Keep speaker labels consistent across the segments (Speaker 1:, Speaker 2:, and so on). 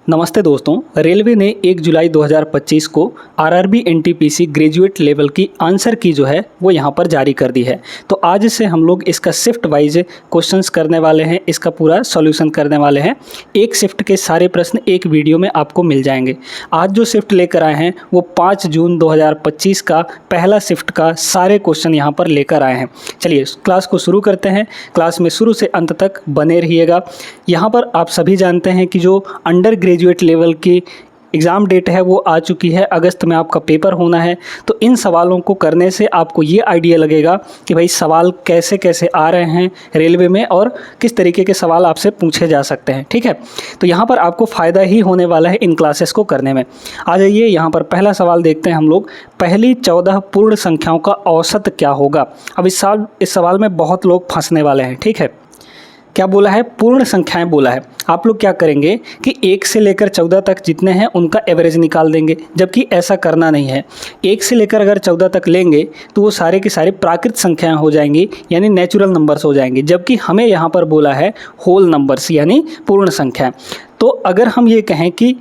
Speaker 1: नमस्ते दोस्तों, रेलवे ने 1 जुलाई 2025 को आरआरबी एनटीपीसी ग्रेजुएट लेवल की आंसर की जो है वो यहाँ पर जारी कर दी है। तो आज से हम लोग इसका शिफ्ट वाइज क्वेश्चंस करने वाले हैं, इसका पूरा सॉल्यूशन करने वाले हैं। एक शिफ्ट के सारे प्रश्न एक वीडियो में आपको मिल जाएंगे। आज जो शिफ्ट लेकर आए हैं वो 5 जून 2025 का पहला शिफ्ट का सारे क्वेश्चन यहाँ पर लेकर आए हैं। चलिए क्लास को शुरू करते हैं। क्लास में शुरू से अंत तक बने रहिएगा। यहाँ पर आप सभी जानते हैं कि जो अंडर ग्रेजुएट लेवल की एग्ज़ाम डेट है वो आ चुकी है। अगस्त में आपका पेपर होना है। तो इन सवालों को करने से आपको ये आइडिया लगेगा कि भाई सवाल कैसे कैसे आ रहे हैं रेलवे में और किस तरीके के सवाल आपसे पूछे जा सकते हैं। ठीक है, तो यहाँ पर आपको फ़ायदा ही होने वाला है इन क्लासेस को करने में। आ जाइए, यहाँ पर पहला सवाल देखते हैं हम लोग। पहली 14 पूर्ण संख्याओं का औसत क्या होगा? अब इस सवाल में बहुत लोग फंसने वाले हैं। ठीक है, क्या बोला है? पूर्ण संख्याएं बोला है। आप लोग क्या करेंगे कि 1 से लेकर 14 तक जितने हैं उनका एवरेज निकाल देंगे, जबकि ऐसा करना नहीं है। 1 से लेकर अगर 14 तक लेंगे तो वो सारे के सारे प्राकृत संख्याएं हो जाएंगी, यानी नेचुरल नंबर्स हो जाएंगे, जबकि हमें यहाँ पर बोला है होल नंबर्स यानी पूर्ण संख्याएं। तो अगर हम ये कहें कि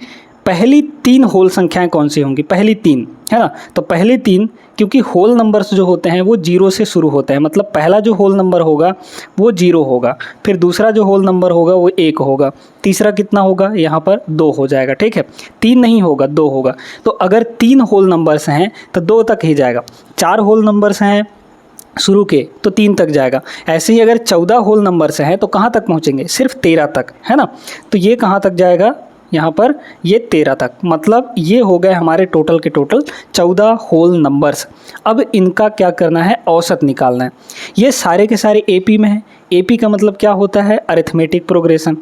Speaker 1: पहली 3 होल संख्याएं कौन सी होंगी, पहली 3 है ना, तो पहली 3 क्योंकि होल नंबर्स जो होते हैं वो 0 से शुरू होते हैं, मतलब पहला जो होल नंबर होगा वो 0 होगा, फिर दूसरा जो होल नंबर होगा वो 1 होगा, तीसरा कितना होगा? यहाँ पर 2 हो जाएगा। ठीक है, 3 नहीं होगा, 2 होगा। तो अगर 3 होल नंबर्स हैं तो 2 तक ही जाएगा। 4 होल नंबर्स हैं शुरू के तो 3 तक जाएगा। ऐसे ही अगर 14 होल नंबर्स हैं तो कहाँ तक पहुँचेंगे? सिर्फ 13 तक, है ना। तो ये कहाँ तक जाएगा? यहाँ पर ये 13 तक, मतलब ये हो गए हमारे टोटल के टोटल 14 होल नंबर्स। अब इनका क्या करना है? औसत निकालना है। ये सारे के सारे एपी में है। एपी का मतलब क्या होता है? Arithmetic progression.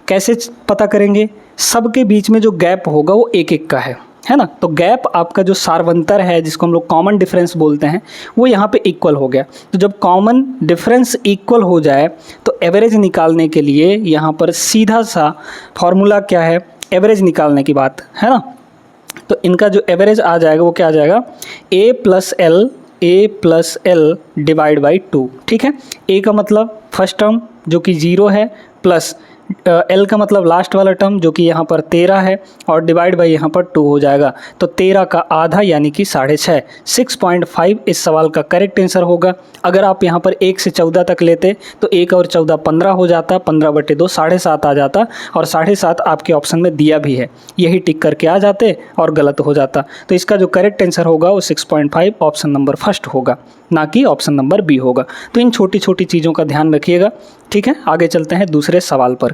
Speaker 1: कैसे पता करेंगे? सबके बीच में जो गैप होगा वो 1-1 का है ना। तो गैप आपका जो सार्वंतर है, जिसको हम लोग कॉमन डिफरेंस बोलते हैं, वो यहाँ पे इक्वल हो गया। तो जब कॉमन डिफरेंस इक्वल हो जाए तो एवरेज निकालने के लिए यहाँ पर सीधा सा फॉर्मूला क्या है? एवरेज निकालने की बात है ना। तो इनका जो एवरेज आ जाएगा वो क्या आ जाएगा? a plus L divide by 2। ठीक है, a का मतलब फर्स्ट टर्म जो कि 0 है, प्लस L का मतलब लास्ट वाला टर्म जो कि यहाँ पर 13 है, और डिवाइड बाई यहाँ पर 2 हो जाएगा। तो 13 का आधा यानी कि 6.5, 6.5 इस सवाल का करेक्ट आंसर होगा। अगर आप यहाँ पर 1 से 14 तक लेते तो 1 और 14 15 हो जाता, 15/2 7.5 आ जाता, और 7.5 आपके ऑप्शन में दिया भी है, यही टिक करके आ जाते और गलत हो जाता। तो इसका जो करेक्ट आंसर होगा वो 6.5 ऑप्शन नंबर फर्स्ट होगा, ना कि ऑप्शन नंबर बी होगा। तो इन छोटी छोटी चीज़ों का ध्यान रखिएगा। ठीक है, आगे चलते हैं दूसरे सवाल पर।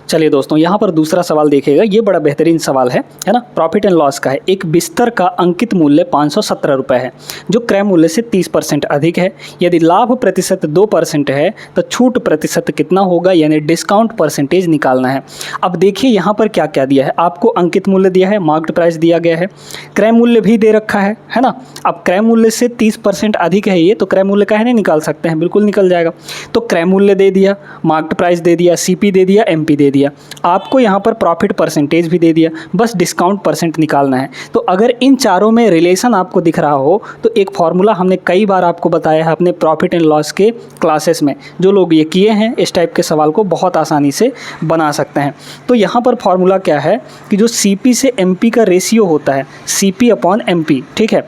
Speaker 1: चलिए दोस्तों, यहाँ पर दूसरा सवाल देखिएगा। ये बड़ा बेहतरीन सवाल है ना। प्रॉफिट एंड लॉस का है। एक बिस्तर का अंकित मूल्य 517 रुपये है, जो क्रय मूल्य से 30% अधिक है। यदि लाभ प्रतिशत 2% है तो छूट प्रतिशत कितना होगा, यानी डिस्काउंट परसेंटेज निकालना है। अब देखिए यहाँ पर क्या क्या दिया है आपको। अंकित मूल्य दिया है, मार्क्ड प्राइस दिया गया है, क्रय मूल्य भी दे रखा है ना। अब क्रय मूल्य से 30% अधिक है ये, तो क्रय मूल्य का है नहीं निकाल सकते हैं, बिल्कुल निकल जाएगा। तो क्रय मूल्य दे दिया, मार्क्ड प्राइस दे दिया, सीपी दे दिया, एमपी दे दिया। आपको यहाँ पर प्रॉफिट परसेंटेज भी दे दिया, बस डिस्काउंट परसेंट निकालना है। तो अगर इन चारों में रिलेशन आपको दिख रहा हो तो एक फॉर्मूला हमने कई बार आपको बताया है अपने प्रॉफिट एंड लॉस के क्लासेस में। जो लोग ये किए हैं इस टाइप के सवाल को बहुत आसानी से बना सकते हैं। तो यहाँ पर फॉर्मूला क्या है कि जो सीपी से एमपी का रेशियो होता है, सीपी अपॉन एमपी। ठीक है,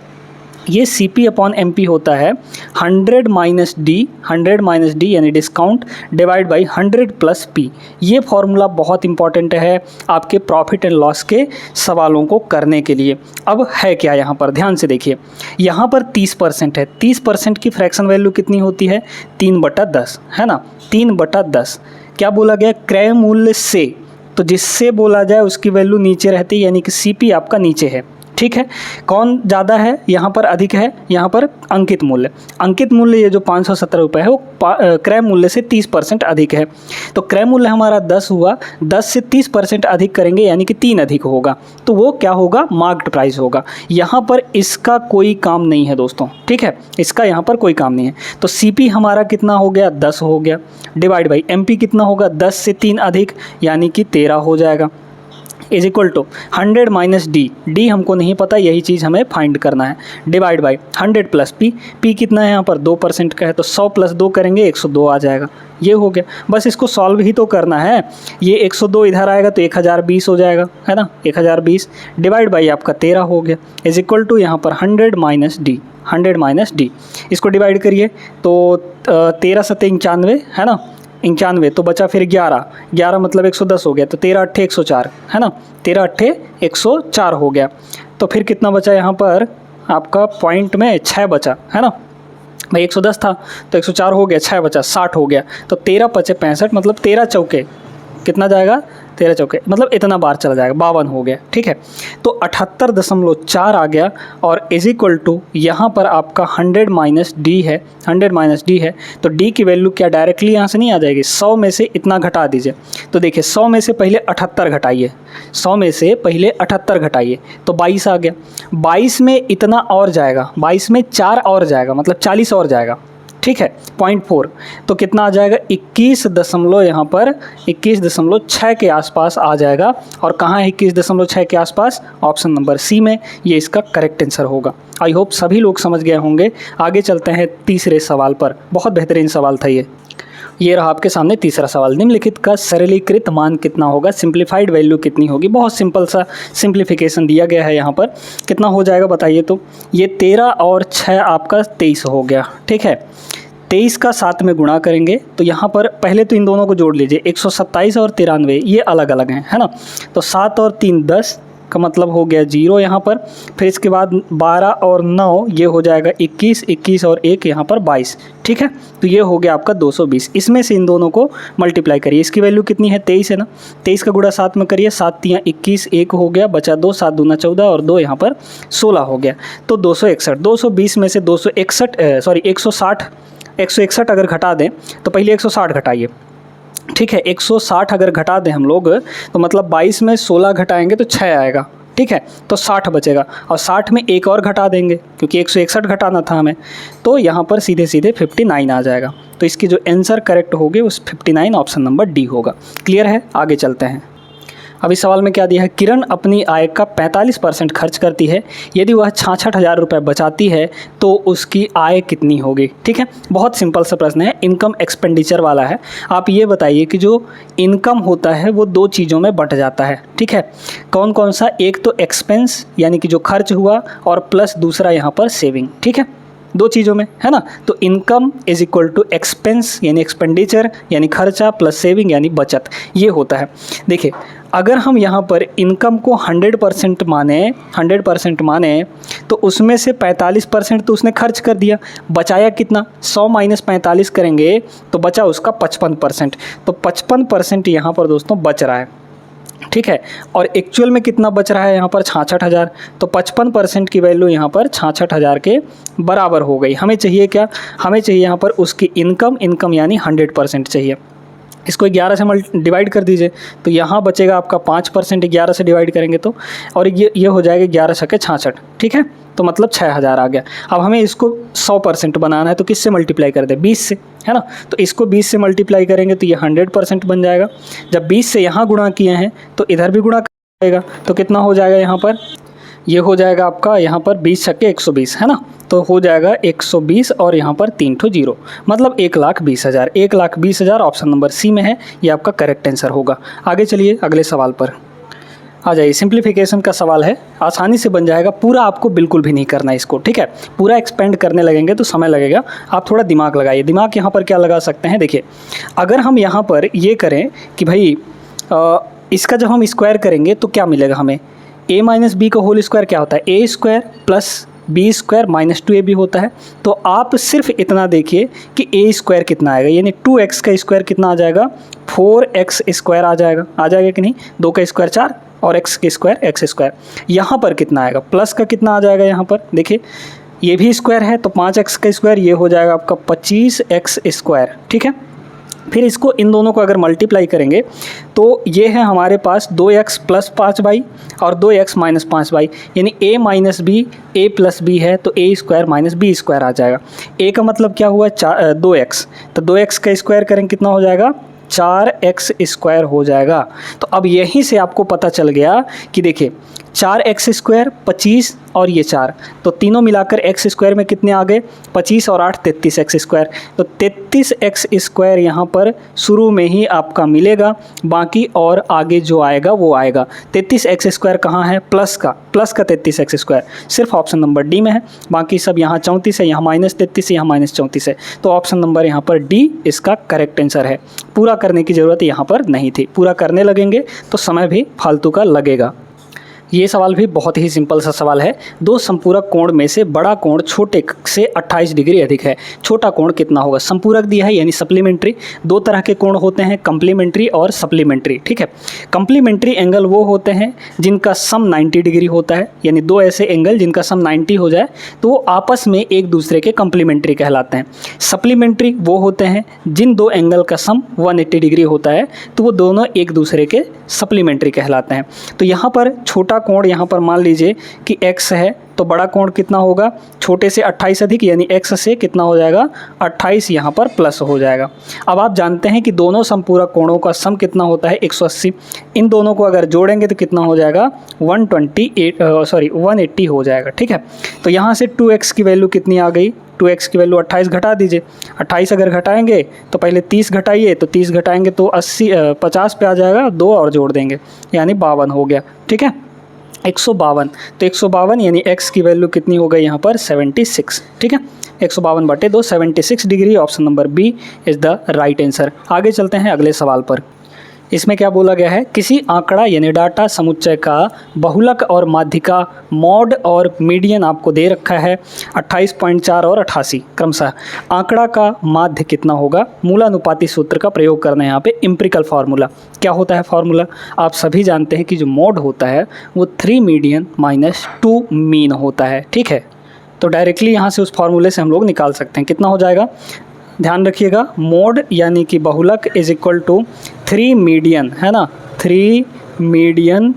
Speaker 1: ये CP अपॉन MP होता है 100 माइनस डी यानी discount divide by 100 plus P। ये फॉर्मूला बहुत इंपॉर्टेंट है आपके प्रॉफिट एंड लॉस के सवालों को करने के लिए। अब है क्या यहाँ पर, ध्यान से देखिए। यहाँ पर 30% है। 30% की फ्रैक्शन वैल्यू कितनी होती है? 3/10 है ना, 3/10। क्या बोला गया? क्रय मूल्य से, तो जिससे बोला जाए उसकी वैल्यू नीचे रहती है, यानी कि CP आपका नीचे है। ठीक है, कौन ज़्यादा है? यहाँ पर अधिक है, यहाँ पर अंकित मूल्य। अंकित मूल्य ये जो 517 रुपये है वो क्रय मूल्य से 30% अधिक है। तो क्रय मूल्य हमारा 10 हुआ, 10 से 30% अधिक करेंगे यानी कि 3 अधिक होगा, तो वो क्या होगा? मार्क्ड प्राइस होगा। यहाँ पर इसका कोई काम नहीं है दोस्तों। ठीक है, इसका यहाँ पर कोई काम नहीं है। तो CP हमारा कितना हो गया? 10 हो गया, डिवाइड बाई MP कितना होगा? 10 से 3 अधिक यानी कि 13 हो जाएगा। Is equal to 100 minus D हमको नहीं पता, यही चीज़ हमें फाइंड करना है, डिवाइड बाई 100 प्लस पी कितना है यहाँ पर 2% का है, तो 100 प्लस 2 करेंगे 102 आ जाएगा। ये हो गया, बस इसको सॉल्व ही तो करना है। ये 102 इधर आएगा तो 1020 हो जाएगा, है ना, 1020 डिवाइड बाई आपका 13 हो गया, इज इक्वल टू यहाँ पर 100 माइनस डी। इसको डिवाइड करिए तो 13 सत्ते 91, है ना, 91, तो बचा फिर 11 मतलब 110 हो गया, तो 13 अट्ठे 104, है ना, 13 अट्ठे 104 हो गया। तो फिर कितना बचा यहाँ पर आपका पॉइंट में 6 बचा, है ना भाई, 110 था तो 104 हो गया, 6 बचा 60 हो गया, तो 13 पचे 65 मतलब 13 चौके कितना जाएगा, 13 चौके मतलब इतना बार चला जाएगा, 52 हो गया। ठीक है, तो 78.4 आ गया और इज इक्वल टू यहाँ पर आपका 100 माइनस डी है, 100 माइनस डी है, तो डी की वैल्यू क्या डायरेक्टली यहाँ से नहीं आ जाएगी, 100 में से इतना घटा दीजिए। तो देखिए 100 में से पहले 78 घटाइए, 100 में से पहले 78 घटाइए तो 22 आ गया, 22 में इतना और जाएगा, 22 में 4 और जाएगा मतलब 40 और जाएगा। ठीक है, 0.4 तो कितना आ जाएगा 21 दशमलव यहाँ पर 21.6 के आसपास आ जाएगा। और कहाँ है 21.6 के आसपास, ऑप्शन नंबर सी में, ये इसका करेक्ट आंसर होगा। आई होप सभी लोग समझ गए होंगे। आगे चलते हैं तीसरे सवाल पर, बहुत बेहतरीन सवाल था ये रहा आपके सामने तीसरा सवाल। निम्नलिखित का सरलीकृत मान कितना होगा, सिंप्लीफाइड वैल्यू कितनी होगी। बहुत सिंपल सा सिंप्लीफिकेशन दिया गया है यहाँ पर, कितना हो जाएगा बताइए। तो ये 13 और 6 आपका 23 हो गया। ठीक है, 23 का 7 में गुणा करेंगे तो यहाँ पर पहले तो इन दोनों को जोड़ लीजिए, 127 और 93 ये अलग अलग हैं, है ना, तो 7 और 3 10 का मतलब हो गया 0 यहाँ पर। फिर इसके बाद 12 और 9 ये हो जाएगा 21, 21 और 1 यहाँ पर 22। ठीक है, तो ये हो गया आपका 220। इसमें से इन दोनों को मल्टीप्लाई करिए, इसकी वैल्यू कितनी है 23 है ना, 23 का गुणा 7 में करिए, 7 3 21, 1 हो गया, बचा 2, 7 दूना 14 और 2 यहाँ पर 16 हो गया, तो 261। 220 में से 161 अगर घटा दें तो पहले 160 घटाइए। ठीक है, 160 अगर घटा दें हम लोग तो मतलब 22 में 16 घटाएंगे तो 6 आएगा। ठीक है, तो 60 बचेगा और 60 में एक और घटा देंगे क्योंकि 161 घटाना था हमें, तो यहाँ पर सीधे सीधे 59 आ जाएगा। तो इसकी जो आंसर करेक्ट होगी उस 59 ऑप्शन नंबर डी होगा। क्लियर है, आगे चलते हैं। अब इस सवाल में क्या दिया है, किरण अपनी आय का 45% खर्च करती है, यदि वह 66,000 रुपये बचाती है तो उसकी आय कितनी होगी। ठीक है, बहुत सिंपल सा प्रश्न है, इनकम एक्सपेंडिचर वाला है। आप ये बताइए कि जो इनकम होता है वो 2 चीज़ों में बंट जाता है। ठीक है, कौन कौन सा, एक तो एक्सपेंस यानी कि जो खर्च हुआ और प्लस दूसरा यहाँ पर सेविंग। ठीक है, 2 चीज़ों में, है ना, तो income is equal to expense यानी एक्सपेंडिचर यानी खर्चा प्लस सेविंग यानी बचत, ये होता है। देखिए अगर हम यहाँ पर इनकम को 100% माने तो उसमें से 45% तो उसने खर्च कर दिया, बचाया कितना, 100 माइनस 45 करेंगे तो बचा उसका 55%, तो 55% यहाँ पर दोस्तों बच रहा है। ठीक है, और एक्चुअल में कितना बच रहा है यहाँ पर 66,000, तो 55% की वैल्यू यहाँ पर 66,000 के बराबर हो गई। हमें चाहिए क्या, हमें चाहिए यहाँ पर उसकी इनकम यानी 100% चाहिए। इसको 11 से डिवाइड कर दीजिए तो यहाँ बचेगा आपका 5%, 11 से डिवाइड करेंगे तो, और ये हो जाएगा 11 छके 66। ठीक है, तो मतलब 6,000 आ गया। अब हमें इसको 100% बनाना है तो किससे मल्टीप्लाई कर दे, 20 से, है ना, तो इसको 20 से मल्टीप्लाई करेंगे तो ये 100% बन जाएगा। जब 20 से यहाँ गुणा किए हैं तो इधर भी गुणा करेगा तो कितना हो जाएगा यहाँ पर, ये हो जाएगा आपका यहाँ पर 20 छक्के 120, है ना, तो हो जाएगा 120 और यहाँ पर 3 ठो 0 मतलब 1,20,000। 1,20,000 ऑप्शन नंबर सी में है, ये आपका करेक्ट आंसर होगा। आगे चलिए अगले सवाल पर आ जाइए। सिंप्लीफिकेशन का सवाल है, आसानी से बन जाएगा, पूरा आपको बिल्कुल भी नहीं करना है इसको। ठीक है, पूरा एक्सपेंड करने लगेंगे तो समय लगेगा, आप थोड़ा दिमाग लगाइए। दिमाग यहाँ पर क्या लगा सकते हैं, देखिए अगर हम यहाँ पर ये करें कि भाई इसका जब हम स्क्वायर करेंगे तो क्या मिलेगा हमें, a माइनस बी का होल स्क्वायर क्या होता है, a square plus b square minus 2ab होता है। तो आप सिर्फ इतना देखिए कि a स्क्वायर कितना आएगा, यानी 2x का स्क्वायर कितना आ जाएगा, 4x स्क्वायर आ जाएगा कि नहीं, 2 का स्क्वायर 4 और x के स्क्वायर x स्क्वायर। यहाँ पर कितना आएगा, प्लस का कितना आ जाएगा, यहाँ पर देखिए ये भी स्क्वायर है तो 5x का स्क्वायर, ये हो जाएगा आपका 25x स्क्वायर। ठीक है, फिर इसको इन दोनों को अगर मल्टीप्लाई करेंगे तो ये है हमारे पास 2x प्लस 5y और 2x माइनस 5y, यानी a minus b a plus b है तो a square minus b square आ जाएगा। a का मतलब क्या हुआ, 2x, तो 2x का स्क्वायर करेंगे कितना हो जाएगा 4x² हो जाएगा। तो अब यहीं से आपको पता चल गया कि देखिए 4x² 25 और ये 4, तो तीनों मिलाकर x² में कितने आ गए 25 और 8 33x²। तो 33x² यहाँ पर शुरू में ही आपका मिलेगा, बाकी और आगे जो आएगा वो आएगा। 33x² कहाँ है, प्लस का 33x², सिर्फ ऑप्शन नंबर डी में है। बाकी सब यहाँ 34 है, यहाँ -33 है, यहाँ -34 है। तो ऑप्शन नंबर यहाँ पर डी इसका करेक्ट आंसर है। पूरा करने की ज़रूरत यहाँ पर नहीं थी, पूरा करने लगेंगे तो समय भी फालतू का लगेगा। ये सवाल भी बहुत ही सिंपल सा सवाल है। दो संपूरक कोण में से बड़ा कोण छोटे से 28 डिग्री अधिक है, छोटा कोण कितना होगा। संपूरक दिया है यानी सप्लीमेंट्री। दो तरह के कोण होते हैं, कम्प्लीमेंट्री और सप्लीमेंट्री, ठीक है। कम्प्लीमेंट्री एंगल वो होते हैं जिनका सम 90 डिग्री होता है, यानी दो ऐसे एंगल जिनका सम 90 हो जाए तो वो आपस में एक दूसरे के कम्प्लीमेंट्री कहलाते हैं। सप्लीमेंट्री वो होते हैं जिन दो एंगल का सम 180 डिग्री होता है तो वो दोनों एक दूसरे के सप्लीमेंट्री कहलाते हैं। तो यहाँ पर छोटा कोण, यहाँ पर मान लीजिए कि x है तो बड़ा कोण कितना होगा, छोटे से 28 अधिक यानी x से कितना हो जाएगा 28 यहाँ पर प्लस हो जाएगा। अब आप जानते हैं कि दोनों संपूरक कोणों का सम कितना होता है 180। इन दोनों को अगर जोड़ेंगे तो कितना हो जाएगा 180 हो जाएगा, ठीक है। तो यहाँ से 2x की वैल्यू कितनी आ गई, 2x की वैल्यू 28 घटा दीजिए। 28 अगर घटाएंगे तो पहले 30 घटाइए, तो 30 घटाएंगे तो 50 पे आ जाएगा, 2 और जोड़ देंगे यानी 52 हो गया, ठीक है। 152, तो 152 यानी x की वैल्यू कितनी हो गई यहाँ पर 76, ठीक है। 152/2 76 degree, option number b is the right answer. आगे चलते हैं अगले सवाल पर। इसमें क्या बोला गया है, किसी आंकड़ा यानी डाटा समुच्चय का बहुलक और माध्यिका मॉड और मीडियन आपको दे रखा है 28.4 और 88 क्रमशः। आंकड़ा का माध्य कितना होगा, मूलानुपाती सूत्र का प्रयोग करना है यहाँ पे। एम्पिरिकल फार्मूला क्या होता है, फार्मूला आप सभी जानते हैं कि जो मॉड होता है वो 3 मीडियन माइनस 2 मीन होता है, ठीक है। तो डायरेक्टली यहाँ से उस फार्मूले से हम लोग निकाल सकते हैं। कितना हो जाएगा, ध्यान रखिएगा, मोड यानी कि बहुलक इज इक्वल टू 3 मीडियन, है ना, 3 मीडियन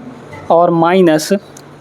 Speaker 1: और माइनस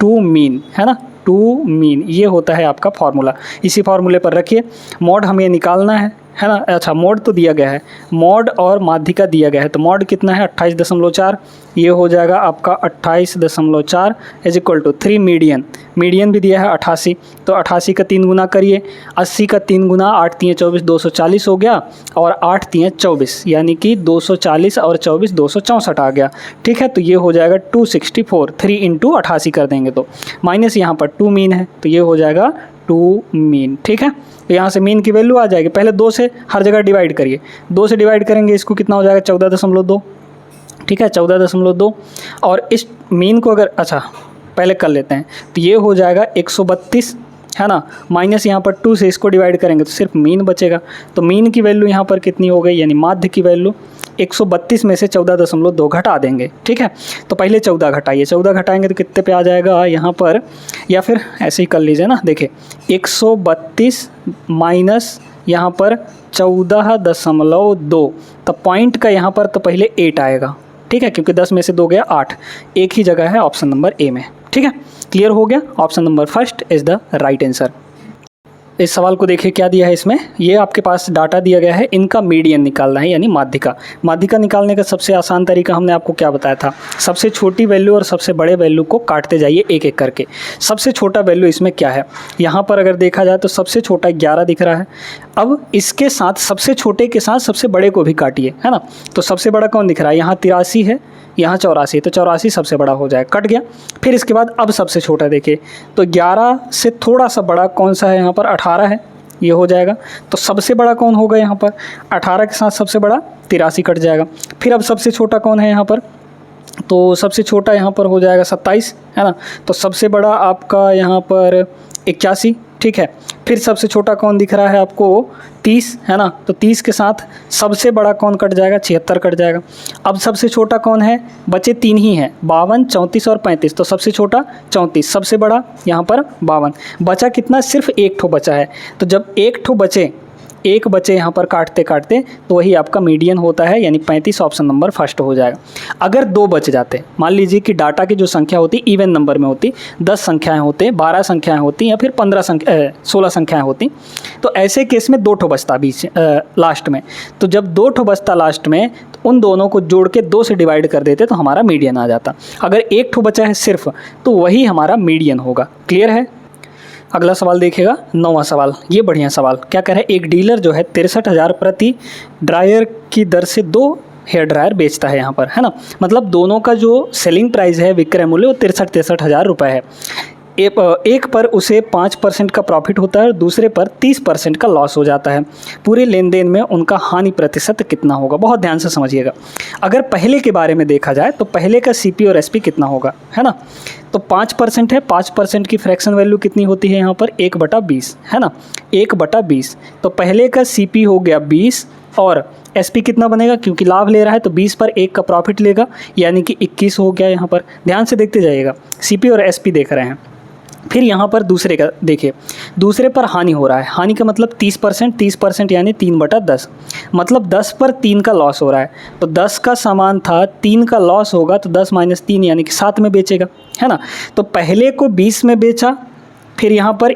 Speaker 1: 2 मीन, है ना, 2 मीन, ये होता है आपका फार्मूला। इसी फार्मूले पर रखिए, मोड हमें निकालना है ना। अच्छा, मोड तो दिया गया है, मोड और माध्यिका दिया गया है, तो मोड कितना है 28.4, ये हो जाएगा आपका 28.4 is equal to 3 median, median भी दिया है 88, तो 88 का 3 गुना करिए, 80 का 3 गुना, 8 3 24 240 हो गया, और 8 3 24 यानी कि 240 और 24 264 आ गया, ठीक है। तो ये हो जाएगा 264, 3 × 88 कर देंगे तो माइनस यहाँ पर 2 मीन है, तो ये हो जाएगा 2 मीन, ठीक है। तो यहाँ से मीन की वैल्यू आ जाएगी। पहले 2 से हर जगह डिवाइड करिए, 2 से डिवाइड करेंगे इसको कितना हो जाएगा 14.2, ठीक है, 14.2। और इस मीन को अगर, अच्छा पहले कर लेते हैं, तो ये हो जाएगा 132, है ना, माइनस यहाँ पर 2 से इसको डिवाइड करेंगे तो सिर्फ मीन बचेगा। तो मीन की वैल्यू यहाँ पर कितनी हो गई, यानी माध्य की वैल्यू 132 में से 14.2 घटा देंगे, ठीक है। तो पहले 14 घटाइए, 14 घटाएंगे तो कितने पे आ जाएगा यहाँ पर, या फिर ऐसे ही कर लीजिए ना, देखिए 132 माइनस यहाँ पर 14.2, तो पॉइंट का यहाँ पर तो पहले 8 आएगा, ठीक है, क्योंकि 10 में से 2 गया 8, एक ही जगह है ऑप्शन नंबर ए में, ठीक है। क्लियर हो गया, option number first is the right answer. इस सवाल को देखिए क्या दिया है इसमें, ये आपके पास डाटा दिया गया है, इनका मीडियन निकालना है यानी माध्यिका। माध्यिका निकालने का सबसे आसान तरीका हमने आपको क्या बताया था, सबसे छोटी वैल्यू और सबसे बड़े वैल्यू को काटते जाइए एक एक करके। सबसे छोटा वैल्यू इसमें क्या है, यहाँ पर अगर देखा जाए तो सबसे छोटा 11 दिख रहा है। अब इसके साथ सबसे छोटे के साथ सबसे बड़े को भी काटिए, है ना, तो सबसे बड़ा कौन दिख रहा है, यहाँ 83 है, यहाँ 84, तो 84 सबसे बड़ा हो जाए, कट गया। फिर इसके बाद अब सबसे छोटा देखिए, तो 11 से थोड़ा सा बड़ा कौन सा है, यहाँ पर 18 है, ये हो जाएगा। तो सबसे बड़ा कौन होगा यहाँ पर, 18 के साथ सबसे बड़ा 83 कट जाएगा। फिर अब सबसे छोटा कौन है यहाँ पर, तो सबसे छोटा यहाँ पर हो जाएगा 27, है ना, तो सबसे बड़ा आपका यहाँ पर 81, ठीक है। फिर सबसे छोटा कौन दिख रहा है आपको 30, है ना, तो 30 के साथ सबसे बड़ा कौन कट जाएगा, 76 कट जाएगा। अब सबसे छोटा कौन है, बचे 3 ही हैं, 52 34 और 35, तो सबसे छोटा 34, सबसे बड़ा यहाँ पर 52, बचा कितना, सिर्फ एक ठो बचा है। तो जब एक ठो बचे एक बचे यहाँ पर काटते काटते, तो वही आपका मीडियन होता है, यानी 35 ऑप्शन नंबर फर्स्ट हो जाएगा। अगर 2 बच जाते, मान लीजिए कि डाटा की जो संख्या होती इवन नंबर में होती, 10 संख्याएँ होती, 12 संख्याएँ होती या फिर 16 संख्याएँ होती, तो ऐसे केस में 2 ठो बचता बीच लास्ट में। तो जब 2 ठो बचता लास्ट में, तो उन दोनों को जोड़ के 2 से डिवाइड कर देते तो हमारा मीडियन आ जाता। अगर 1 ठो बचा है सिर्फ, तो वही हमारा मीडियन होगा। क्लियर है? अगला सवाल देखिएगा, 9वां सवाल। ये बढ़िया सवाल क्या कह रहा है, एक डीलर जो है 63,000 प्रति ड्रायर की दर से 2 हेयर ड्रायर बेचता है यहाँ पर, है ना। मतलब दोनों का जो सेलिंग प्राइस है, विक्रय मूल्य, वो 63,000 रुपये है। एक पर उसे 5% का प्रॉफिट होता है और दूसरे पर 30% का लॉस हो जाता है। पूरे लेन देन में उनका हानि प्रतिशत कितना होगा? बहुत ध्यान से समझिएगा। अगर पहले के बारे में देखा जाए तो पहले का CP और SP कितना होगा, है ना। तो 5% है, 5% की फ्रैक्शन वैल्यू कितनी होती है यहाँ पर? 1/20, है ना, 1/20। तो पहले का CP हो गया 20 और SP कितना बनेगा, क्योंकि लाभ ले रहा है तो 20 पर 1 का प्रॉफिट लेगा, यानी कि 21 हो गया यहाँ पर। ध्यान से देखते जाइएगा, CP और SP देख रहे हैं। फिर यहाँ पर दूसरे का देखिए, दूसरे पर हानि हो रहा है। हानि का मतलब 30% यानी 3/10, मतलब 10 पर 3 का लॉस हो रहा है। तो 10 का सामान था, 3 का लॉस होगा, तो 10 - 3 यानी कि 7 में बेचेगा, है ना। तो पहले को 20 में बेचा, फिर यहाँ पर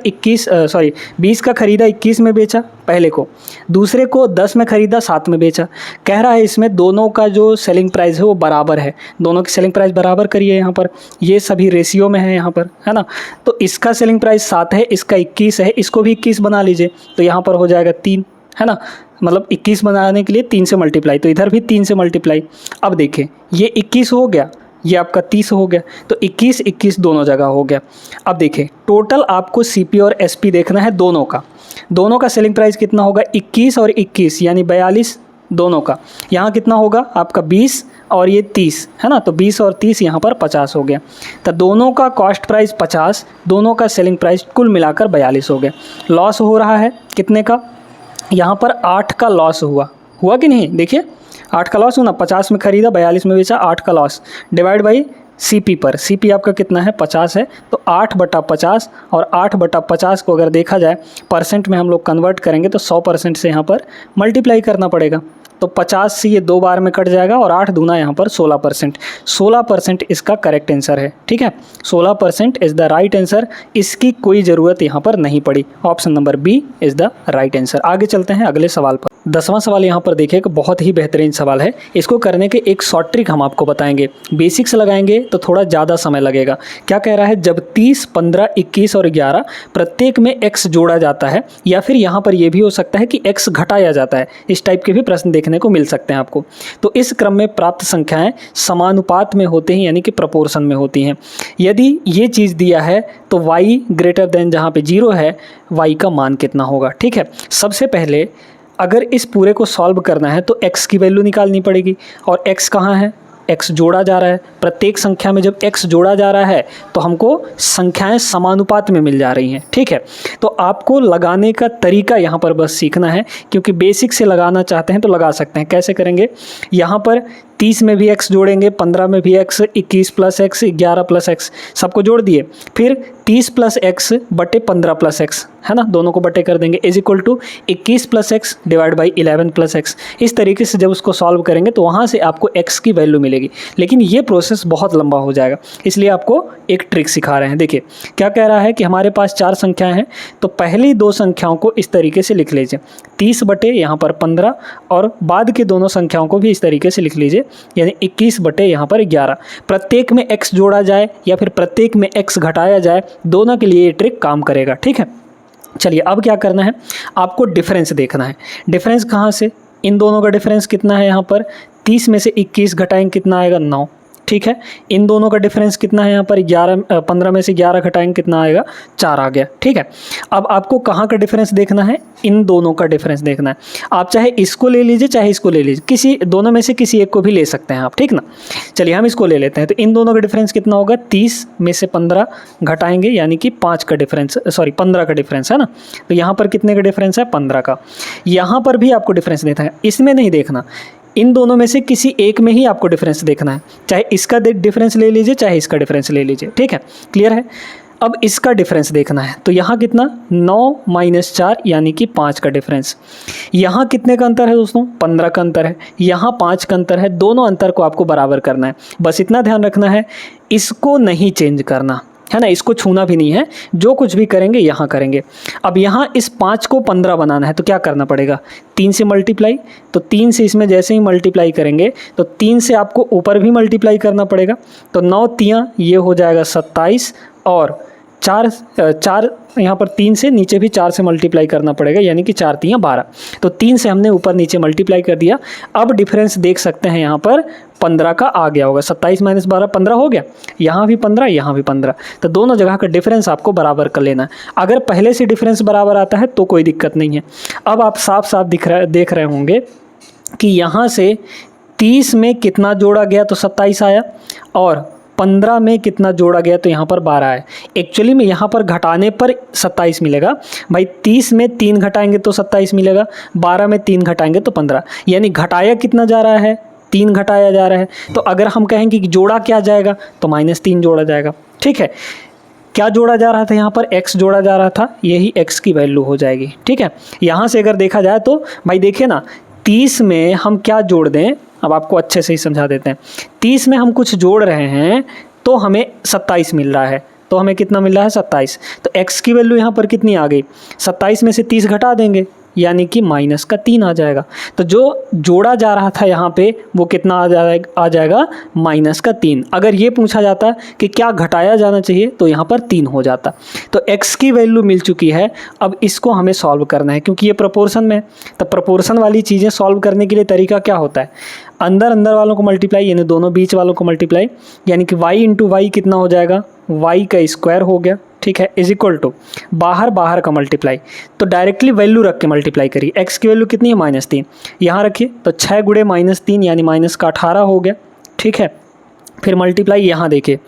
Speaker 1: 20 का ख़रीदा, 21 में बेचा पहले को, दूसरे को 10 में ख़रीदा, 7 में बेचा। कह रहा है इसमें दोनों का जो सेलिंग प्राइस है वो बराबर है। दोनों की सेलिंग प्राइस बराबर करिए यहाँ पर, ये सभी रेशियो में है यहाँ पर, है ना। तो इसका सेलिंग प्राइस 7 है, इसका 21 है, इसको भी 21 बना लीजिए, तो यहाँ पर हो जाएगा 3, है ना। मतलब 21 बनाने के लिए 3 से मल्टीप्लाई, तो इधर भी 3 से मल्टीप्लाई। अब देखिए, ये 21 हो गया, ये आपका 30 हो गया, तो 21 दोनों जगह हो गया। अब देखिए, टोटल आपको CP और SP देखना है दोनों का। दोनों का सेलिंग प्राइस कितना होगा? 21 और 21 यानी 42 दोनों का। यहाँ कितना होगा आपका? 20 और ये 30, है ना। तो 20 और 30 यहाँ पर 50 हो गया। तो दोनों का कॉस्ट प्राइस 50, दोनों का सेलिंग प्राइस कुल मिलाकर 42 हो गया। लॉस हो रहा है कितने का? यहाँ पर 8 का लॉस हुआ कि नहीं? देखिए 8 का लॉस हुआ ना, 50 में ख़रीदा, 42 में बेचा, 8 का लॉस, डिवाइड बाई CP पर। CP आपका कितना है? 50 है, तो 8/50, और 8/50 को अगर देखा जाए परसेंट में हम लोग कन्वर्ट करेंगे तो 100% से यहाँ पर मल्टीप्लाई करना पड़ेगा। तो 50 से ये 2 बार में कट जाएगा, और 8 दूना यहाँ पर 16%। 16% इसका करेक्ट आंसर है, ठीक है। 16% इज़ द राइट आंसर। इसकी कोई ज़रूरत यहाँ पर नहीं पड़ी। Option number B is the right answer. आगे चलते हैं अगले सवाल पर। 10वां सवाल यहाँ पर देखिए, बहुत ही बेहतरीन सवाल है। इसको करने के एक शॉर्ट ट्रिक हम आपको बताएंगे। बेसिक्स लगाएंगे तो थोड़ा ज़्यादा समय लगेगा। क्या कह रहा है? जब 30, 15, 21 और 11 प्रत्येक में x जोड़ा जाता है, या फिर यहाँ पर यह भी हो सकता है कि x घटाया जाता है, इस टाइप के भी प्रश्न देखने को मिल सकते हैं आपको। तो इस क्रम में प्राप्त संख्याएं समानुपात में होते हैं, यानी कि प्रपोर्शन में होती हैं। यदि ये चीज़ दिया है तो y ग्रेटर देन जहाँ पे 0 है, y का मान कितना होगा? ठीक है, सबसे पहले अगर इस पूरे को सॉल्व करना है तो x की वैल्यू निकालनी पड़ेगी, और x कहाँ है? x जोड़ा जा रहा है। प्रत्येक संख्या में जब x जोड़ा जा रहा है तो हमको संख्याएं समानुपात में मिल जा रही हैं, ठीक है। तो आपको लगाने का तरीका यहाँ पर बस सीखना है, क्योंकि बेसिक से लगाना चाहते हैं तो लगा सकते हैं। कैसे करेंगे? यहाँ पर 30 में भी x जोड़ेंगे, 15 में भी x, 21 + x, 11 + x, सबको जोड़ दिए। फिर 30 + x बटे 15 + x, है ना, दोनों को बटे कर देंगे, is equal to 21 + x divide by 11 + x। इस तरीके से जब उसको सॉल्व करेंगे तो वहाँ से आपको x की वैल्यू मिलेगी। लेकिन ये प्रोसेस बहुत लंबा हो जाएगा, इसलिए आपको एक ट्रिक सिखा रहे हैं। देखिए क्या कह रहा है कि हमारे पास 4 संख्याएँ हैं, तो पहली 2 संख्याओं को इस तरीके से लिख लीजिए, 30 बटे यहाँ पर 15, और बाद के दोनों संख्याओं को भी इस तरीके से लिख लीजिए, यानी 21 बटे यहाँ पर 11। प्रत्येक में x जोड़ा जाए या फिर प्रत्येक में x घटाया जाए, दोनों के लिए ये ट्रिक काम करेगा, ठीक है। चलिए अब क्या करना है, आपको डिफरेंस देखना है। डिफरेंस कहाँ से? इन दोनों का डिफरेंस कितना है? यहाँ पर 30 में से 21 घटाएंगे कितना आएगा? 9, ठीक है। इन दोनों का डिफरेंस कितना है? यहाँ पर 15 में से 11 घटाएंगे कितना आएगा? 4 आ गया, ठीक है। अब आपको कहाँ का डिफरेंस देखना है? इन दोनों का डिफरेंस देखना है। आप चाहे इसको ले लीजिए चाहे इसको ले लीजिए, किसी दोनों में से किसी एक को भी ले सकते हैं आप, ठीक ना। चलिए हम इसको ले लेते हैं। तो इन दोनों का डिफरेंस कितना होगा? 30 में से 15 घटाएंगे, यानी कि 5 का डिफरेंस, 15 का डिफरेंस, है ना। तो यहाँ पर कितने का डिफरेंस है? 15 का। यहाँ पर भी आपको डिफरेंस देखना है, इसमें नहीं देखना, इन दोनों में से किसी एक में ही आपको डिफरेंस देखना है। चाहे इसका डिफरेंस ले लीजिए चाहे इसका डिफरेंस ले लीजिए, ठीक है। क्लियर है? अब इसका डिफरेंस देखना है, तो यहाँ कितना 9 माइनस 4 यानी कि 5 का डिफरेंस। यहाँ कितने का अंतर है दोस्तों, 15 का अंतर है, यहाँ 5 का अंतर है। दोनों अंतर को आपको बराबर करना है। बस इतना ध्यान रखना है, इसको नहीं चेंज करना है ना, इसको छूना भी नहीं है, जो कुछ भी करेंगे यहाँ करेंगे। अब यहाँ इस 5 को 15 बनाना है तो क्या करना पड़ेगा, 3 से मल्टीप्लाई। तो 3 से इसमें जैसे ही मल्टीप्लाई करेंगे तो 3 से आपको ऊपर भी मल्टीप्लाई करना पड़ेगा। तो 9 तियाँ ये हो जाएगा 27 और 4 यहाँ पर 3 से नीचे भी 4 से मल्टीप्लाई करना पड़ेगा, यानी कि 4 तियाँ 12। तो 3 से हमने ऊपर नीचे मल्टीप्लाई कर दिया। अब डिफरेंस देख सकते हैं, यहाँ पर 15 का आ गया होगा। 27 माइनस 12 15 हो गया, यहाँ भी 15 यहाँ भी 15। तो दोनों जगह का डिफरेंस आपको बराबर कर लेना है। अगर पहले से डिफरेंस बराबर आता है तो कोई दिक्कत नहीं है। अब आप साफ साफ देख रहे होंगे कि यहाँ से 30 में कितना जोड़ा गया तो 27 आया, और 15 में कितना जोड़ा गया तो यहाँ पर 12 है। एक्चुअली में यहाँ पर घटाने पर 27 मिलेगा भाई। 30 में 3 घटाएंगे तो 27 मिलेगा, 12 में 3 घटाएंगे तो 15, यानी घटाया कितना जा रहा है, 3 घटाया जा रहा है। तो अगर हम कहेंगे कि जोड़ा क्या जाएगा तो -3 जोड़ा जाएगा। ठीक है, क्या जोड़ा जा रहा था, यहाँ पर x जोड़ा जा रहा था, यही x की वैल्यू हो जाएगी। ठीक है, यहाँ से अगर देखा जाए तो भाई देखिए ना, 30 में हम क्या जोड़ दें, अब आपको अच्छे से ही समझा देते हैं। 30 में हम कुछ जोड़ रहे हैं तो हमें 27 मिल रहा है, तो हमें कितना मिल रहा है 27। तो x की वैल्यू यहाँ पर कितनी आ गई, 27 में से 30 घटा देंगे यानी कि -3 आ जाएगा। तो जो जोड़ा जा रहा था यहाँ पे वो कितना आ जाएगा -3। अगर ये पूछा जाता कि क्या घटाया जाना चाहिए तो यहाँ पर 3 हो जाता। तो x की वैल्यू मिल चुकी है। अब इसको हमें सॉल्व करना है, क्योंकि ये प्रोपोर्शन में। तो प्रोपोर्शन वाली चीज़ें सॉल्व करने के लिए तरीका क्या होता है, अंदर वालों को मल्टीप्लाई, यानी दोनों बीच वालों को मल्टीप्लाई, यानी कि y इंटू वाई कितना हो जाएगा, y का स्क्वायर हो गया। ठीक है, इज इक्वल टू बाहर का मल्टीप्लाई। तो डायरेक्टली वैल्यू रख के मल्टीप्लाई करिए। x की वैल्यू कितनी है -3, यहाँ रखिए तो 6 गुणे -3 यानी -18 हो गया। ठीक है, फिर मल्टीप्लाई यहाँ देखिए,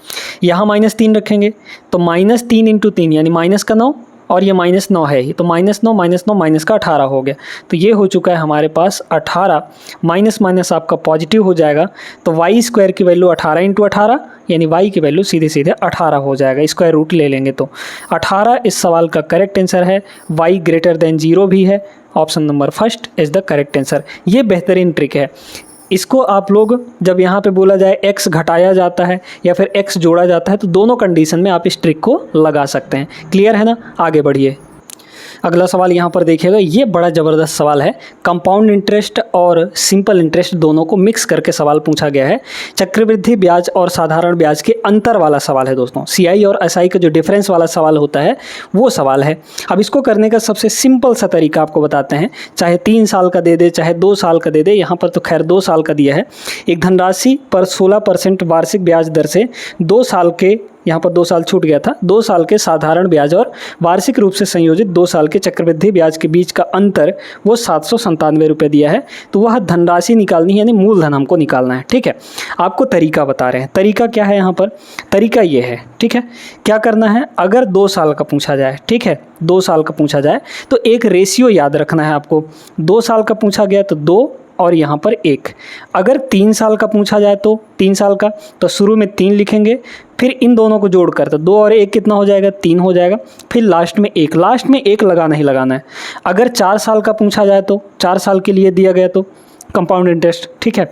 Speaker 1: यहाँ -3 रखेंगे तो -3 इंटू 3 यानी -9, और ये -9 है ही, तो -9 का 18 हो गया। तो ये हो चुका है हमारे पास 18, माइनस आपका पॉजिटिव हो जाएगा। तो y स्क्वायर की वैल्यू 18 इंटू 18 यानी y की वैल्यू सीधे 18 हो जाएगा। स्क्वायर रूट ले लेंगे तो 18 इस सवाल का करेक्ट आंसर है। y ग्रेटर देन 0 भी है, option number first is the correct answer. ये बेहतरीन ट्रिक है। इसको आप लोग जब यहाँ पे बोला जाए x घटाया जाता है या फिर x जोड़ा जाता है तो दोनों कंडीशन में आप इस ट्रिक को लगा सकते हैं। क्लियर है ना, आगे बढ़िए। अगला सवाल यहाँ पर देखिएगा, ये बड़ा ज़बरदस्त सवाल है। कंपाउंड इंटरेस्ट और सिंपल इंटरेस्ट दोनों को मिक्स करके सवाल पूछा गया है। चक्रवृद्धि ब्याज और साधारण ब्याज के अंतर वाला सवाल है दोस्तों। CI और SI का जो डिफरेंस वाला सवाल होता है वो सवाल है। अब इसको करने का सबसे सिंपल सा तरीका आपको बताते हैं, चाहे 3 साल का दे दे चाहे 2 साल का दे दे। यहाँ पर तो खैर 2 साल का दिया है। एक धनराशि पर 16% वार्षिक ब्याज दर से 2 साल के, यहाँ पर 2 साल छूट गया था, 2 साल के साधारण ब्याज और वार्षिक रूप से संयोजित 2 साल के चक्रवृद्धि ब्याज के बीच का अंतर वो 797 रुपये दिया है। तो वह धनराशि निकालनी है, यानी मूलधन हमको निकालना है। ठीक है, आपको तरीका बता रहे हैं। तरीका क्या है यहाँ पर, तरीका ये है। ठीक है, क्या करना है, अगर 2 साल का पूछा जाए, ठीक है 2 साल का पूछा जाए तो एक रेशियो याद रखना है आपको। 2 साल का पूछा गया तो 2 और यहाँ पर 1। अगर 3 साल का पूछा जाए तो 3 साल का, तो शुरू में 3 लिखेंगे, फिर इन दोनों को जोड़कर तो 2 और 1 कितना हो जाएगा, 3 हो जाएगा, फिर लास्ट में 1। लास्ट में 1 लगाना ही लगाना है। अगर 4 साल का पूछा जाए तो 4 साल के लिए दिया गया तो कंपाउंड इंटरेस्ट, ठीक है,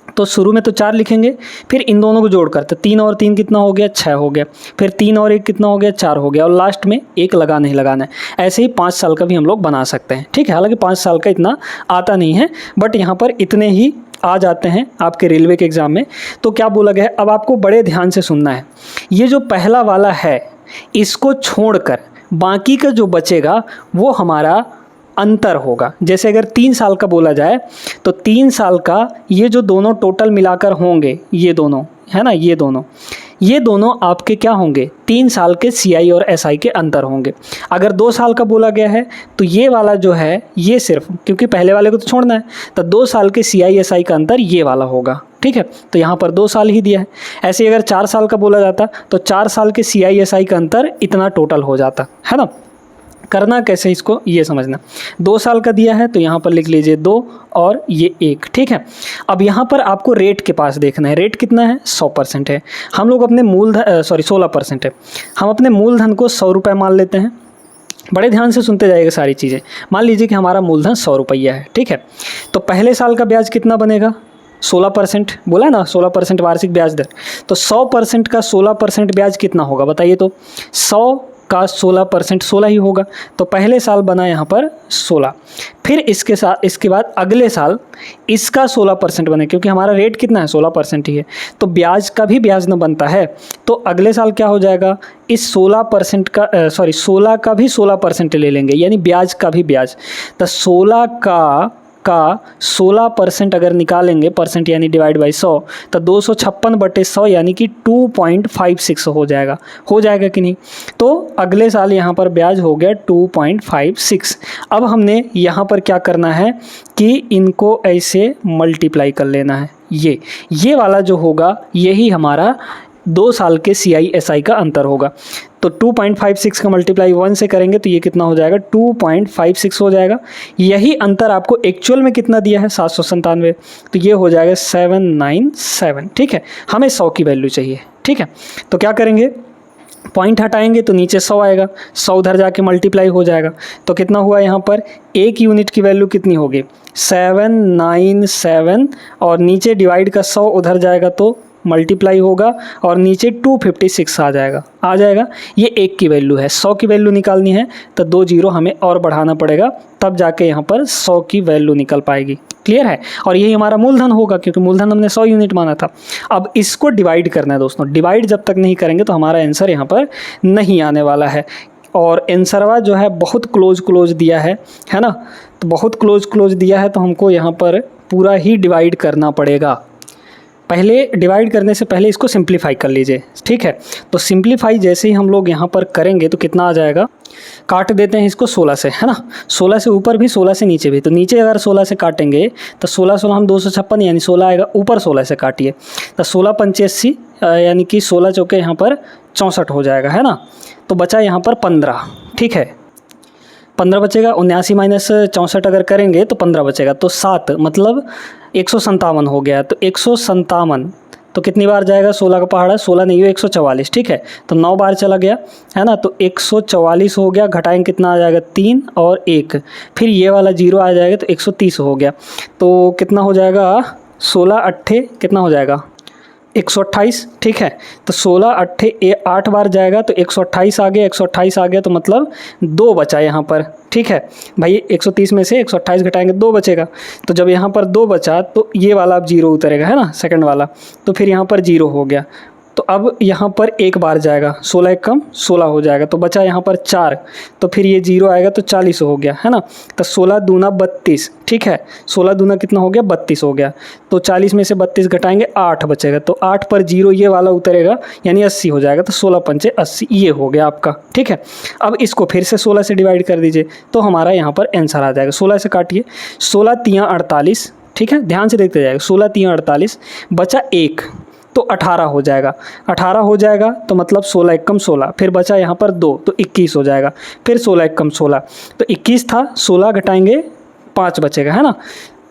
Speaker 1: तो शुरू में तो 4 लिखेंगे, फिर इन दोनों को जोड़कर तो 3 और 3 कितना हो गया, 6 हो गया, फिर 3 और 1 कितना हो गया, 4 हो गया, और लास्ट में 1 लगाना ही लगाना है। ऐसे ही 5 साल का भी हम लोग बना सकते हैं। ठीक है, हालांकि 5 साल का इतना आता नहीं है, बट यहाँ पर इतने ही आ जाते हैं आपके रेलवे के एग्ज़ाम में। तो क्या बोला गया है, अब आपको बड़े ध्यान से सुनना है। ये जो पहला वाला है इसको छोड़कर बाकी का जो बचेगा वो हमारा अंतर होगा। जैसे अगर 3 साल का बोला जाए तो 3 साल का ये जो दोनों टोटल मिलाकर होंगे, ये दोनों है ना, ये दोनों आपके क्या होंगे, 3 साल के CI और SI के अंतर होंगे। अगर 2 साल का बोला गया है तो ये वाला जो है ये सिर्फ, क्योंकि पहले वाले को तो छोड़ना है, तो 2 साल के CI SI का अंतर ये वाला होगा। ठीक है, तो यहाँ पर 2 साल ही दिया है। ऐसे अगर 4 साल का बोला जाता तो 4 साल के CI SI का अंतर इतना टोटल हो जाता है ना। करना कैसे इसको ये समझना। 2 साल का दिया है तो यहाँ पर लिख लीजिए 2 और ये 1, ठीक है। अब यहाँ पर आपको रेट के पास देखना है, रेट कितना है 100% है। हम लोग अपने मूलधन 16% है, हम अपने मूलधन को 100 रुपये मान लेते हैं। बड़े ध्यान से सुनते जाइएगा सारी चीज़ें। मान लीजिए कि हमारा मूलधन 100 रुपया है, ठीक है। तो पहले साल का ब्याज कितना बनेगा 16%, बोला ना 16% वार्षिक ब्याज दर। तो 100% का 16% ब्याज कितना होगा बताइए। तो 100 का 16% 16 ही होगा। तो पहले साल बना यहाँ पर 16, फिर इसके बाद अगले साल इसका 16% बने, क्योंकि हमारा रेट कितना है 16% ही है। तो ब्याज का भी ब्याज न बनता है, तो अगले साल क्या हो जाएगा, इस 16% का 16 का भी 16% ले लेंगे, यानी ब्याज का भी ब्याज। तो 16 का 16% अगर निकालेंगे, परसेंट यानी डिवाइड बाई 100, तो 256/100 यानी कि 2.56 हो जाएगा कि नहीं। तो अगले साल यहाँ पर ब्याज हो गया 2.56। अब हमने यहाँ पर क्या करना है कि इनको ऐसे मल्टीप्लाई कर लेना है। ये वाला जो होगा यही हमारा 2 साल के CISI का अंतर होगा। तो 2.56 का मल्टीप्लाई 1 से करेंगे तो ये कितना हो जाएगा 2.56 हो जाएगा। यही अंतर आपको एक्चुअल में कितना दिया है 797, तो ये हो जाएगा 797, ठीक है। हमें 100 की वैल्यू चाहिए, ठीक है। तो क्या करेंगे, पॉइंट हटाएंगे तो नीचे 100 आएगा, 100 उधर जाके मल्टीप्लाई हो जाएगा। तो कितना हुआ यहाँ पर, 1 यूनिट की वैल्यू कितनी होगी 797, और नीचे डिवाइड का 100 उधर जाएगा तो मल्टीप्लाई होगा, और नीचे 256 आ जाएगा। ये 1 की वैल्यू है। 100 की वैल्यू निकालनी है तो 2 जीरो हमें और बढ़ाना पड़ेगा, तब जाके यहाँ पर 100 की वैल्यू निकल पाएगी। क्लियर है। और यही हमारा मूलधन होगा, क्योंकि मूलधन हमने 100 यूनिट माना था। अब इसको डिवाइड करना है दोस्तों। डिवाइड जब तक नहीं करेंगे तो हमारा आंसर यहाँ पर नहीं आने वाला है। और आंसरवा जो है बहुत क्लोज दिया है ना, तो बहुत क्लोज दिया है, तो हमको यहाँ पर पूरा ही डिवाइड करना पड़ेगा। पहले डिवाइड करने से पहले इसको सिंप्लीफाई कर लीजिए, ठीक है। तो सिंप्लीफाई जैसे ही हम लोग यहाँ पर करेंगे तो कितना आ जाएगा, काट देते हैं इसको 16 से, है ना। 16 से ऊपर भी 16 से नीचे भी, तो नीचे अगर 16 से काटेंगे तो 16 हम 256 यानी 16 आएगा, ऊपर 16 से काटिए तो 16 85 यानी कि 16 चौके यहाँ पर 64 हो जाएगा, है ना। तो बचा यहाँ पर 15, ठीक है। 15 बचेगा। 79 माइनस 64 अगर करेंगे तो 15 बचेगा, तो 7 मतलब 157 हो गया। तो 157 तो कितनी बार जाएगा, 16 का पहाड़ा 16 नहीं हो 144, ठीक है। तो 9 बार चला गया, है ना। तो 144 हो गया, घटाएंगे कितना आ जाएगा 3 और 1, फिर ये वाला 0 आ जाएगा तो 130 हो गया। तो कितना हो जाएगा 16 अट्ठे कितना हो जाएगा 128, ठीक है। तो 16 अट्ठे 8 बार जाएगा तो 128 आ गया, 128 आ गया, तो मतलब 2 बचा यहाँ पर, ठीक है भाई। 130 में से 128 घटाएंगे 2 बचेगा। तो जब यहाँ पर 2 बचा तो ये वाला अब 0 उतरेगा, है ना, सेकंड वाला। तो फिर यहाँ पर 0 हो गया। तो अब यहाँ पर 1 बार जाएगा, 16 एक कम 16 हो जाएगा, तो बचा यहाँ पर 4। तो फिर ये 0 आएगा तो 40 हो गया, है ना। तो 16 दूना 32, ठीक है। 16 दूना कितना हो गया 32 हो गया। तो 40 में से 32 घटाएंगे 8 बचेगा, तो 8 पर 0 ये वाला उतरेगा यानी 80 हो जाएगा। तो 16 पंचे 80 ये हो गया आपका, ठीक है। अब इसको फिर से 16 से डिवाइड कर दीजिए तो हमारा यहाँ पर आंसर आ जाएगा। 16 से काटिए, 16 तियाँ 48, ठीक है। ध्यान से देखते जाएगा, 16 तियाँ 48 बचा 1 तो 18 हो जाएगा। 18 हो जाएगा तो मतलब 16 एक कम 16, फिर बचा यहाँ पर 2 तो 21 हो जाएगा। फिर 16 एक कम 16 तो 21 था, 16 घटाएंगे 5 बचेगा, है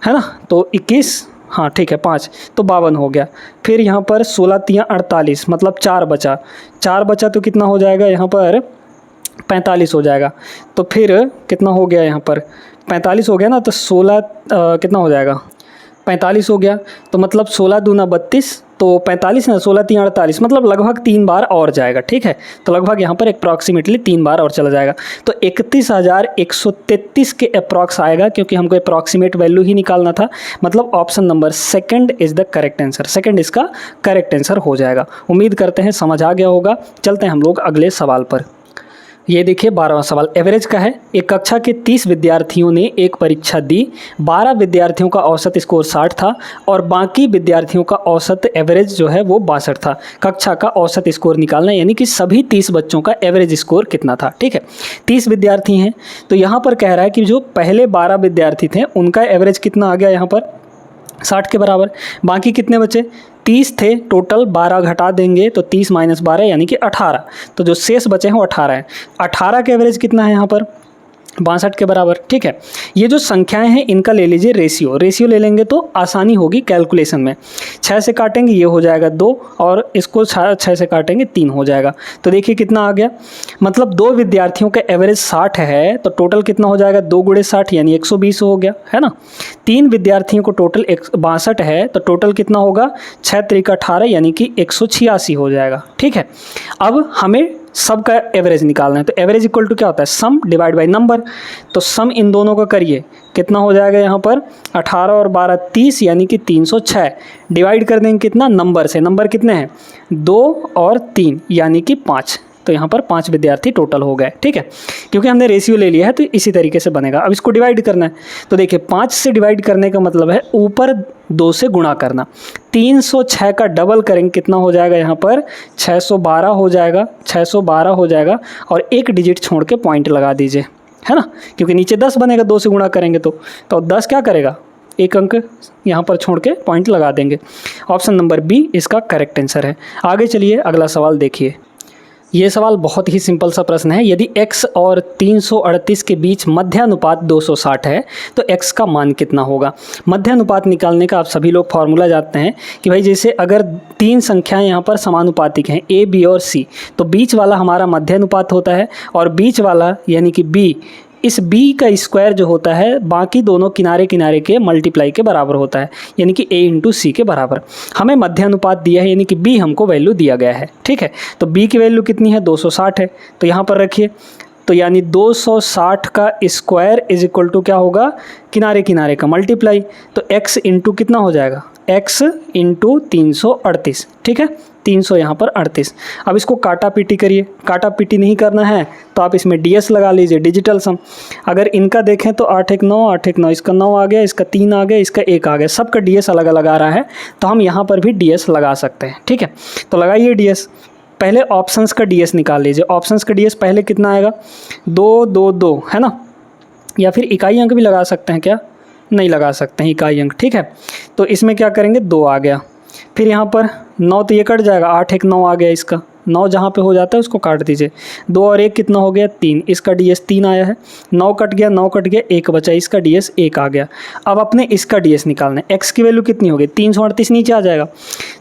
Speaker 1: ना। तो 21 हाँ ठीक है 5 तो 52 हो गया। फिर यहाँ पर 16 तियाँ 48 मतलब 4 बचा तो कितना हो जाएगा यहाँ पर 45 हो जाएगा। तो फिर कितना हो गया यहाँ पर 45 हो गया ना, तो 16 कितना हो जाएगा 45 हो गया। तो मतलब 16 दूना 32 तो 45 ना, 16 तियाँ 48 मतलब लगभग 3 बार और जाएगा, ठीक है। तो लगभग यहाँ पर अप्रॉक्सीमेटली 3 बार और चला जाएगा। तो 31,133 के अप्रॉक्स आएगा, क्योंकि हमको अप्रॉक्सीमेट वैल्यू ही निकालना था। मतलब option number second is the correct answer, second इसका करेक्ट आंसर हो जाएगा। उम्मीद करते हैं समझ आ गया होगा। चलते हैं हम लोग अगले सवाल पर। ये देखिए 12वां सवाल एवरेज का है। एक कक्षा के 30 विद्यार्थियों ने एक परीक्षा दी। 12 विद्यार्थियों का औसत स्कोर 60 था और बाकी विद्यार्थियों का औसत एवरेज जो है वो 62 था। कक्षा का औसत स्कोर निकालना, यानी कि सभी 30 बच्चों का एवरेज स्कोर कितना था, ठीक है। 30 विद्यार्थी हैं तो यहाँ पर कह रहा है कि जो पहले 12 विद्यार्थी थे उनका एवरेज कितना आ गया यहाँ पर 60 के बराबर। बाकी कितने बचे 30 थे टोटल, 12 घटा देंगे तो 30 माइनस 12 यानी कि 18। तो जो शेष बचे हैं वो 18 हैं। 18 का एवरेज कितना है यहाँ पर 62 के बराबर। ठीक है, ये जो संख्याएं हैं इनका ले लीजिए रेशियो ले लेंगे तो आसानी होगी कैलकुलेशन में। 6 से काटेंगे ये हो जाएगा 2 और इसको 6 से काटेंगे 3 हो जाएगा। तो देखिए कितना आ गया, मतलब 2 विद्यार्थियों का एवरेज 60 है तो टोटल कितना हो जाएगा 2 × 60 यानी 120 हो गया, है ना। 3 विद्यार्थियों को टोटल 62 है तो टोटल कितना होगा 6 × 3 = 18 यानी कि 186 हो जाएगा। ठीक है, अब हमें सबका एवरेज निकालना है तो एवरेज इक्वल टू क्या होता है सम डिवाइड बाय नंबर। तो सम इन दोनों का करिए, कितना हो जाएगा यहाँ पर 18 और 12 30 यानी कि 306। डिवाइड कर देंगे कितना नंबर से, नंबर कितने हैं 2 और 3 यानी कि 5। तो यहाँ पर 5 विद्यार्थी टोटल हो गए। ठीक है, क्योंकि हमने रेशियो ले लिया है तो इसी तरीके से बनेगा। अब इसको डिवाइड करना है तो देखिए 5 से डिवाइड करने का मतलब है ऊपर 2 से गुणा करना। 306 का डबल करेंगे कितना हो जाएगा यहाँ पर 612 हो जाएगा, 612 हो जाएगा और एक डिजिट छोड़ के पॉइंट लगा दीजिए, है ना, क्योंकि नीचे 10 बनेगा 2 से गुणा करेंगे तो 10 क्या करेगा एक अंक यहाँ पर छोड़ के पॉइंट लगा देंगे। ऑप्शन नंबर बी इसका करेक्ट आंसर है। आगे चलिए अगला सवाल देखिए। ये सवाल बहुत ही सिंपल सा प्रश्न है। यदि x और 338 के बीच मध्यानुपात 260 है तो x का मान कितना होगा। मध्यानुपात निकालने का आप सभी लोग फॉर्मूला जानते हैं कि भाई जैसे अगर 3 संख्याएं यहाँ पर समानुपातिक हैं a, b और c तो बीच वाला हमारा मध्यानुपात होता है और बीच वाला यानी कि b, इस b का स्क्वायर जो होता है बाकी दोनों किनारे किनारे के मल्टीप्लाई के बराबर होता है यानी कि a × c के बराबर। हमें मध्यानुपात दिया है यानी कि b हमको वैल्यू दिया गया है। ठीक है, तो b की वैल्यू कितनी है 260 है तो यहाँ पर रखिए। तो यानी 260 का स्क्वायर इज इक्वल टू क्या होगा किनारे किनारे का मल्टीप्लाई। तो x इंटू कितना हो जाएगा x इंटू 338। ठीक है, 300 यहाँ पर 38। अब इसको काटा पीटी करिए, काटा पीटी नहीं करना है तो आप इसमें ds लगा लीजिए, डिजिटल सम। अगर इनका देखें तो 8 1 9 8 1 9, इसका 9 आ गया, इसका 3 आ गया, इसका 1 आ गया, सबका ds अलग अलग आ रहा है तो हम यहाँ पर भी ds लगा सकते हैं। ठीक है, तो लगाइए ds। पहले ऑप्शंस का ds निकाल लीजिए। ऑप्शंस का ds पहले कितना आएगा 2 2 2, है ना, या फिर इकाई अंक भी लगा सकते हैं, क्या नहीं लगा सकते हैं इकाई अंक। ठीक है, तो इसमें क्या करेंगे 2 आ गया, फिर यहाँ पर 9 तो ये कट जाएगा, 8 1 9 आ गया, इसका 9 जहाँ पे हो जाता है उसको काट दीजिए। 2 और 1 कितना हो गया 3, इसका ds 3 आया है। 9 कट गया 9 कट गया 1 बचा, इसका ds 1 आ गया। अब अपने इसका ds निकालना है। x की वैल्यू कितनी होगी 338 नीचे आ जाएगा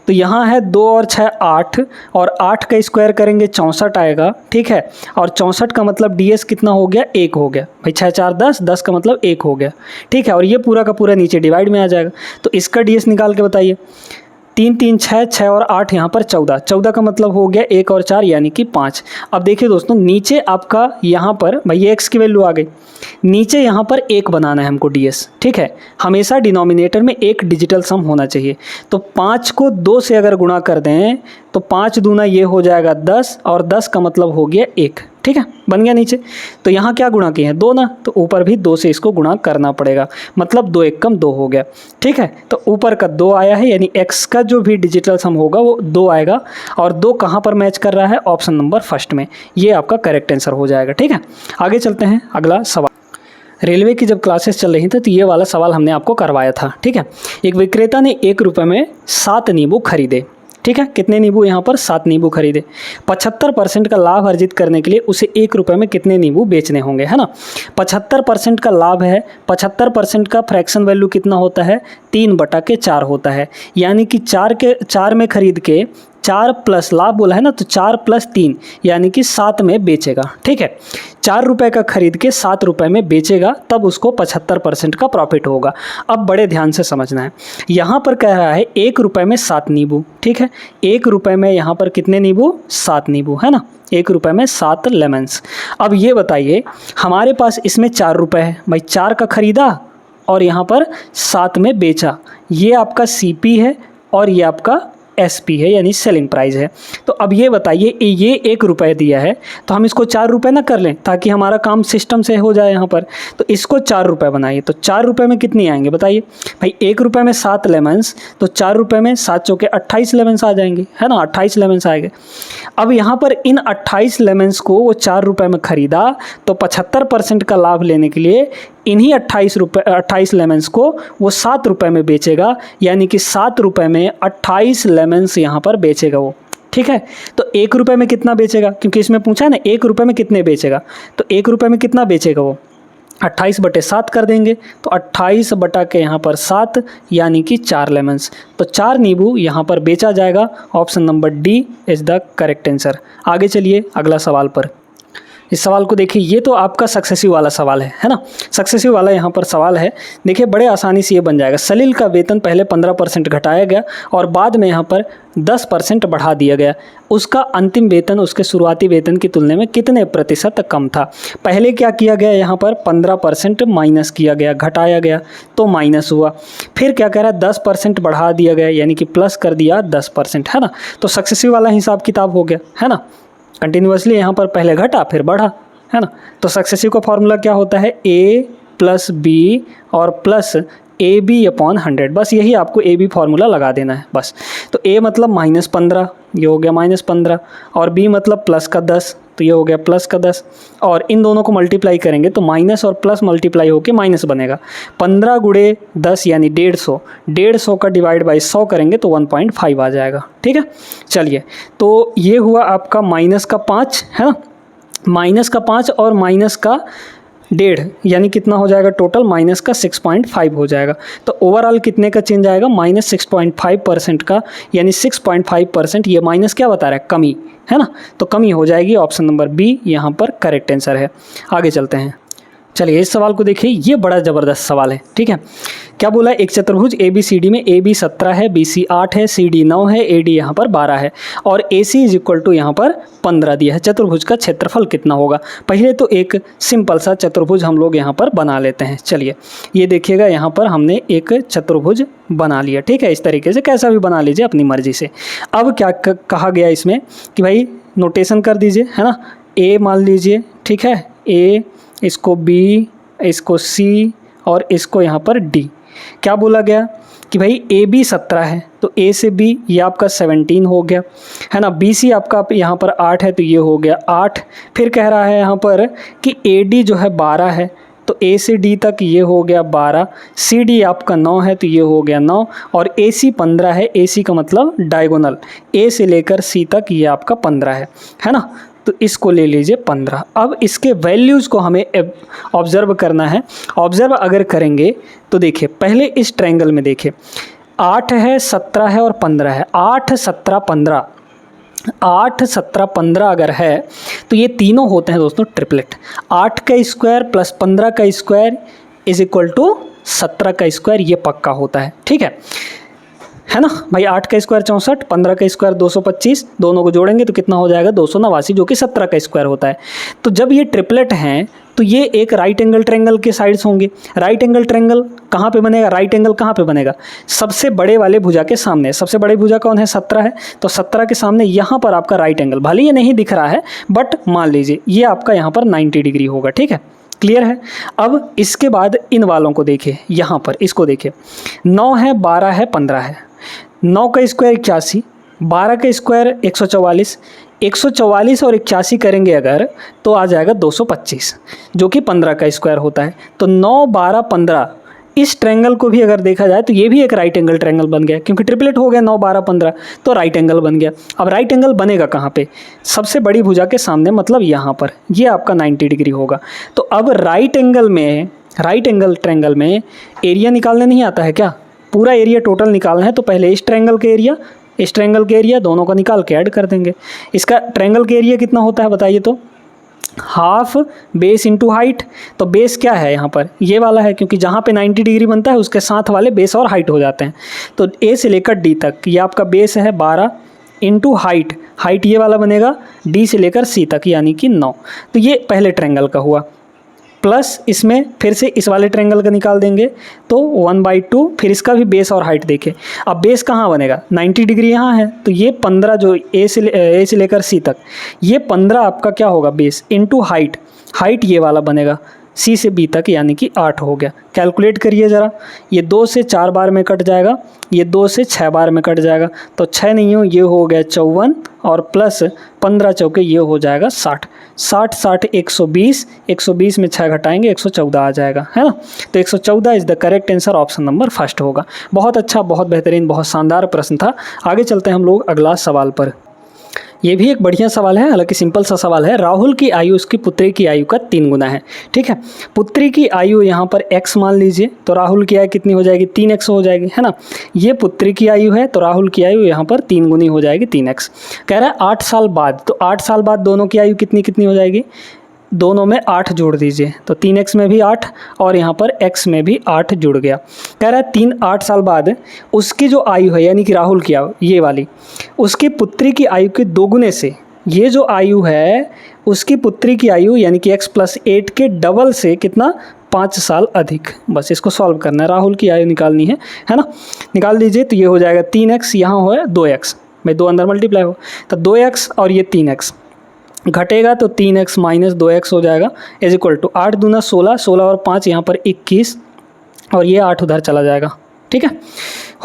Speaker 1: तो यहाँ है 2 और 6 8 और 8 का स्क्वायर करेंगे 64 आएगा। ठीक है, और 64 का मतलब ds कितना हो गया 1 हो गया भाई, 6 4 10, 10 का मतलब 1 हो गया। ठीक है, और ये पूरा का पूरा नीचे डिवाइड में आ जाएगा तो इसका ds निकाल के बताइए। 3 3 6 6 और 8 यहाँ पर 14, 14 का मतलब हो गया 1 और 4 यानी कि 5। अब देखिए दोस्तों नीचे आपका यहाँ पर भाई ये x की वैल्यू आ गई, नीचे यहाँ पर 1 बनाना है हमको ds। ठीक है, हमेशा डिनोमिनेटर में एक डिजिटल सम होना चाहिए। तो 5 को 2 से अगर गुणा कर दें तो 5 दूना ये हो जाएगा 10 और 10 का मतलब हो गया 1। ठीक है, बन गया नीचे। तो यहाँ क्या गुणा किए हैं 2 ना, तो ऊपर भी 2 से इसको गुणा करना पड़ेगा, मतलब 2 1 कम 2 हो गया। ठीक है, तो ऊपर का 2 आया है यानी x का जो भी डिजिटल सम होगा वो 2 आएगा और 2 कहाँ पर मैच कर रहा है ऑप्शन नंबर फर्स्ट में। ये आपका करेक्ट आंसर हो जाएगा। ठीक है, आगे चलते हैं अगला सवाल। रेलवे की जब क्लासेस चल रही थी तो ये वाला सवाल हमने आपको करवाया था। ठीक है, एक विक्रेता ने 1 रुपये में 7 नींबू खरीदे। ठीक है, कितने नींबू यहाँ पर 7 नींबू खरीदे। 75% का लाभ अर्जित करने के लिए उसे 1 रुपये में कितने नींबू बेचने होंगे, है ना। 75% का लाभ है, 75% का फ्रैक्शन वैल्यू कितना होता है 3/4 होता है, यानी कि 4 में खरीद के 4 प्लस लाभ बोला है ना, तो 4 + 3 यानी कि 7 में बेचेगा। ठीक है, 4 रुपये का खरीद के 7 रुपये में बेचेगा तब उसको 75% का प्रॉफिट होगा। अब बड़े ध्यान से समझना है, यहाँ पर कह रहा है 1 रुपये में 7 नींबू। ठीक है, 1 रुपये में यहाँ पर कितने नींबू 7 नींबू, है ना, 1 रुपये में 7 लेमन्स। अब ये बताइए हमारे पास इसमें 4 रुपये है भाई, 4 का खरीदा और यहाँ पर 7 में बेचा, ये आपका CP है और ये आपका SP है यानी सेलिंग प्राइस है। तो अब ये बताइए ये 1 रुपये दिया है तो हम इसको 4 रुपये ना कर लें ताकि हमारा काम सिस्टम से हो जाए यहाँ पर। तो इसको 4 रुपये बनाइए, तो 4 रुपये में कितनी आएंगे बताइए भाई। 1 रुपये में 7 लेमन्स, तो 4 रुपये में 7 चौके 28 लेमन्स आ जाएंगे, है ना, 28 लेमन्स आएंगे। अब यहाँ पर इन 28 लेमन्स को वो 4 रुपये में ख़रीदा तो 75% का लाभ लेने के लिए इन्हीं 28 लेमन्स को वो 7 रुपये में बेचेगा, यानी कि 7 रुपये में 28 लेमन्स यहाँ पर बेचेगा वो। ठीक है, तो 1 रुपये में कितना बेचेगा, क्योंकि इसमें पूछा है ना 1 रुपये में कितने बेचेगा, तो 1 रुपये में कितना बेचेगा वो 28/7 कर देंगे तो 28 बटा के यहाँ पर 7 यानी कि 4 लेमन्स। तो 4 नींबू यहाँ पर बेचा जाएगा। Option number D is the correct answer. आगे चलिए अगला सवाल पर। इस सवाल को देखिए, ये तो आपका सक्सेसिव वाला सवाल है ना। सक्सेसिव वाला यहाँ पर सवाल है, देखिए बड़े आसानी से ये बन जाएगा। सलील का वेतन पहले 15% घटाया गया और बाद में यहाँ पर 10% बढ़ा दिया गया। उसका अंतिम वेतन उसके शुरुआती वेतन की तुलना में कितने प्रतिशत कम था? पहले क्या किया गया, यहाँ पर 15% माइनस किया गया, घटाया गया तो माइनस हुआ। फिर क्या कह रहा है, 10% बढ़ा दिया गया यानी कि प्लस कर दिया 10%, है ना। तो सक्सेसिव वाला हिसाब किताब हो गया, है ना। कंटिन्यूसली यहाँ पर पहले घटा फिर बढ़ा, है ना। तो सक्सेसिव का फॉर्मूला क्या होता है, a + b और प्लस AB/100। बस यही आपको AB फार्मूला लगा देना है बस। तो a मतलब -15, ये हो गया -15, और b मतलब प्लस का 10, तो ये हो गया प्लस का 10, और इन दोनों को मल्टीप्लाई करेंगे तो माइनस और प्लस मल्टीप्लाई होकर माइनस बनेगा। 15 × 10 यानी 150, 150 का डिवाइड बाई 100 करेंगे तो 1.5 आ जाएगा। ठीक है, चलिए तो ये हुआ आपका -5, है ना। -5 और -1.5 यानी कितना हो जाएगा टोटल, -6.5 हो जाएगा। तो ओवरऑल कितने का चेंज आएगा, -6.5% का, यानी 6.5%। ये माइनस क्या बता रहा है, कमी, है ना। तो कमी हो जाएगी। ऑप्शन नंबर बी यहाँ पर करेक्ट आंसर है। आगे चलते हैं। चलिए इस सवाल को देखिए, ये बड़ा ज़बरदस्त सवाल है। ठीक है, क्या बोला है, एक चतुर्भुज ABCD में AB 17 है, BC 8 है, CD 9 है, AD यहाँ पर 12 है और AC = यहाँ पर 15 दिया है। चतुर्भुज का क्षेत्रफल कितना होगा? पहले तो एक सिंपल सा चतुर्भुज हम लोग यहाँ पर बना लेते हैं। चलिए ये देखिएगा, यहाँ पर हमने एक चतुर्भुज बना लिया। ठीक है, इस तरीके से कैसा भी बना लीजिए अपनी मर्जी से। अब क्या कहा गया इसमें कि भाई नोटेशन कर दीजिए, है ना। A मान लीजिए, ठीक है, A, इसको B, इसको C और इसको यहाँ पर D। क्या बोला गया कि भाई AB 17 है तो A से B ये आपका 17 हो गया, है ना। BC आपका यहाँ पर 8 है तो ये हो गया 8। फिर कह रहा है यहाँ पर कि AD जो है 12 है तो A से D तक ये हो गया 12, CD आपका 9 है तो ये हो गया 9, और AC 15 है। AC का मतलब डायगोनल, A से लेकर C तक ये आपका 15 है ना। तो इसको ले लीजिए 15। अब इसके वैल्यूज़ को हमें ऑब्ज़र्व करना है। ऑब्ज़र्व अगर करेंगे तो देखिए, पहले इस ट्रायंगल में देखिए, 8 है, 17 है और 15 है। 8, 17, 15, 8, 17, 15 अगर है तो ये तीनों होते हैं दोस्तों ट्रिपलेट। 8 का स्क्वायर प्लस 15 का स्क्वायर = 17 का स्क्वायर, ये पक्का होता है। ठीक है ना भाई। 8 का स्क्वायर 64, 15 का स्क्वायर 225, दोनों को जोड़ेंगे तो कितना हो जाएगा 289, जो कि 17 का स्क्वायर होता है। तो जब ये ट्रिपलेट हैं तो ये एक राइट एंगल ट्रायंगल के साइड्स होंगे। राइट एंगल ट्रायंगल कहाँ पे बनेगा, राइट एंगल कहाँ पे बनेगा, सबसे बड़े वाले भुजा के सामने। सबसे बड़ी भुजा कौन है, 17 है, तो 17 के सामने यहाँ पर आपका राइट एंगल, भले ये नहीं दिख रहा है बट मान लीजिए ये आपका यहाँ पर 90 डिग्री होगा। ठीक है, क्लियर है। अब इसके बाद इन वालों को देखिए, यहाँ पर इसको देखिए, 9 है, 12 है, 15 है। 9 का स्क्वायर 81, 12 का स्क्वायर 144, 144 और 81 करेंगे अगर तो आ जाएगा 225, जो कि 15 का स्क्वायर होता है। तो 9, 12, 15 इस ट्रायंगल को भी अगर देखा जाए तो ये भी एक राइट एंगल ट्रायंगल बन गया, क्योंकि ट्रिपलेट हो गया 9, 12, 15 तो राइट एंगल बन गया। अब राइट एंगल बनेगा कहाँ पे, सबसे बड़ी भुजा के सामने, मतलब यहाँ पर, ये आपका 90 डिग्री होगा। तो अब राइट एंगल ट्रायंगल में एरिया निकालने नहीं आता है क्या, पूरा एरिया टोटल निकालना है। तो पहले इस ट्रायंगल के एरिया, इस ट्रायंगल के एरिया, दोनों का निकाल के ऐड कर देंगे। इसका ट्रायंगल के एरिया कितना होता है बताइए तो, हाफ बेस इंटू हाइट। तो बेस क्या है यहाँ पर, ये वाला है, क्योंकि जहाँ पे 90 डिग्री बनता है उसके साथ वाले बेस और हाइट हो जाते हैं। तो A से लेकर D तक ये आपका बेस है 12 इंटू हाइट, हाइट ये वाला बनेगा D से लेकर C तक यानी कि 9। तो ये पहले ट्रायंगल का हुआ, प्लस इसमें फिर से इस वाले ट्रायंगल का निकाल देंगे तो 1/2, फिर इसका भी बेस और हाइट देखें। अब बेस कहाँ बनेगा, 90 डिग्री यहाँ है तो ये 15 जो A से लेकर C तक, ये 15 आपका क्या होगा बेस इंटू हाइट, हाइट ये वाला बनेगा C से B तक यानी कि 8 हो गया। कैलकुलेट करिए ज़रा, ये 2 से 4 बार में कट जाएगा, ये 2 से 6 बार में कट जाएगा, तो 6 नहीं हो, ये हो गया 54 और प्लस 15 चौके ये हो जाएगा 60, 60, 60, 120, 120 में 6 घटाएंगे 114 आ जाएगा, है ना। तो 114 is the correct answer, option number first होगा। बहुत अच्छा, बहुत बेहतरीन, बहुत शानदार प्रश्न था। आगे चलते हैं हम लोग अगला सवाल पर। ये भी एक बढ़िया सवाल है, हालांकि सिंपल सा सवाल है। राहुल की आयु उसकी पुत्री की आयु का 3 गुना है। ठीक है, पुत्री की आयु यहाँ पर x मान लीजिए, तो राहुल की आयु कितनी हो जाएगी, 3x हो जाएगी, है ना। ये पुत्री की आयु है, तो राहुल की आयु यहाँ पर 3 गुनी हो जाएगी, 3x। कह रहा है 8 साल बाद, तो 8 साल बाद दोनों की आयु कितनी कितनी हो जाएगी, दोनों में 8 जोड़ दीजिए, तो 3x में भी 8 और यहाँ पर x में भी 8 जुड़ गया। कह रहा है 8 साल बाद उसकी जो आयु है, यानी कि राहुल की आयु ये वाली, उसकी पुत्री की आयु के 2 गुने से, ये जो आयु है उसकी पुत्री की आयु यानी कि x+8 के डबल से कितना, 5 साल अधिक। बस इसको सॉल्व करना है, राहुल की आयु निकालनी है ना। निकाल दीजिए, तो ये हो जाएगा 3x, यहाँ हो 2x, भाई 2 अंदर मल्टीप्लाई हो, तो 2x और ये 3x घटेगा तो 3x - 2x हो जाएगा, इज इक्वल टू 8 दूना 16, 16 और 5 यहाँ पर 21, और ये 8 उधर चला जाएगा। ठीक है,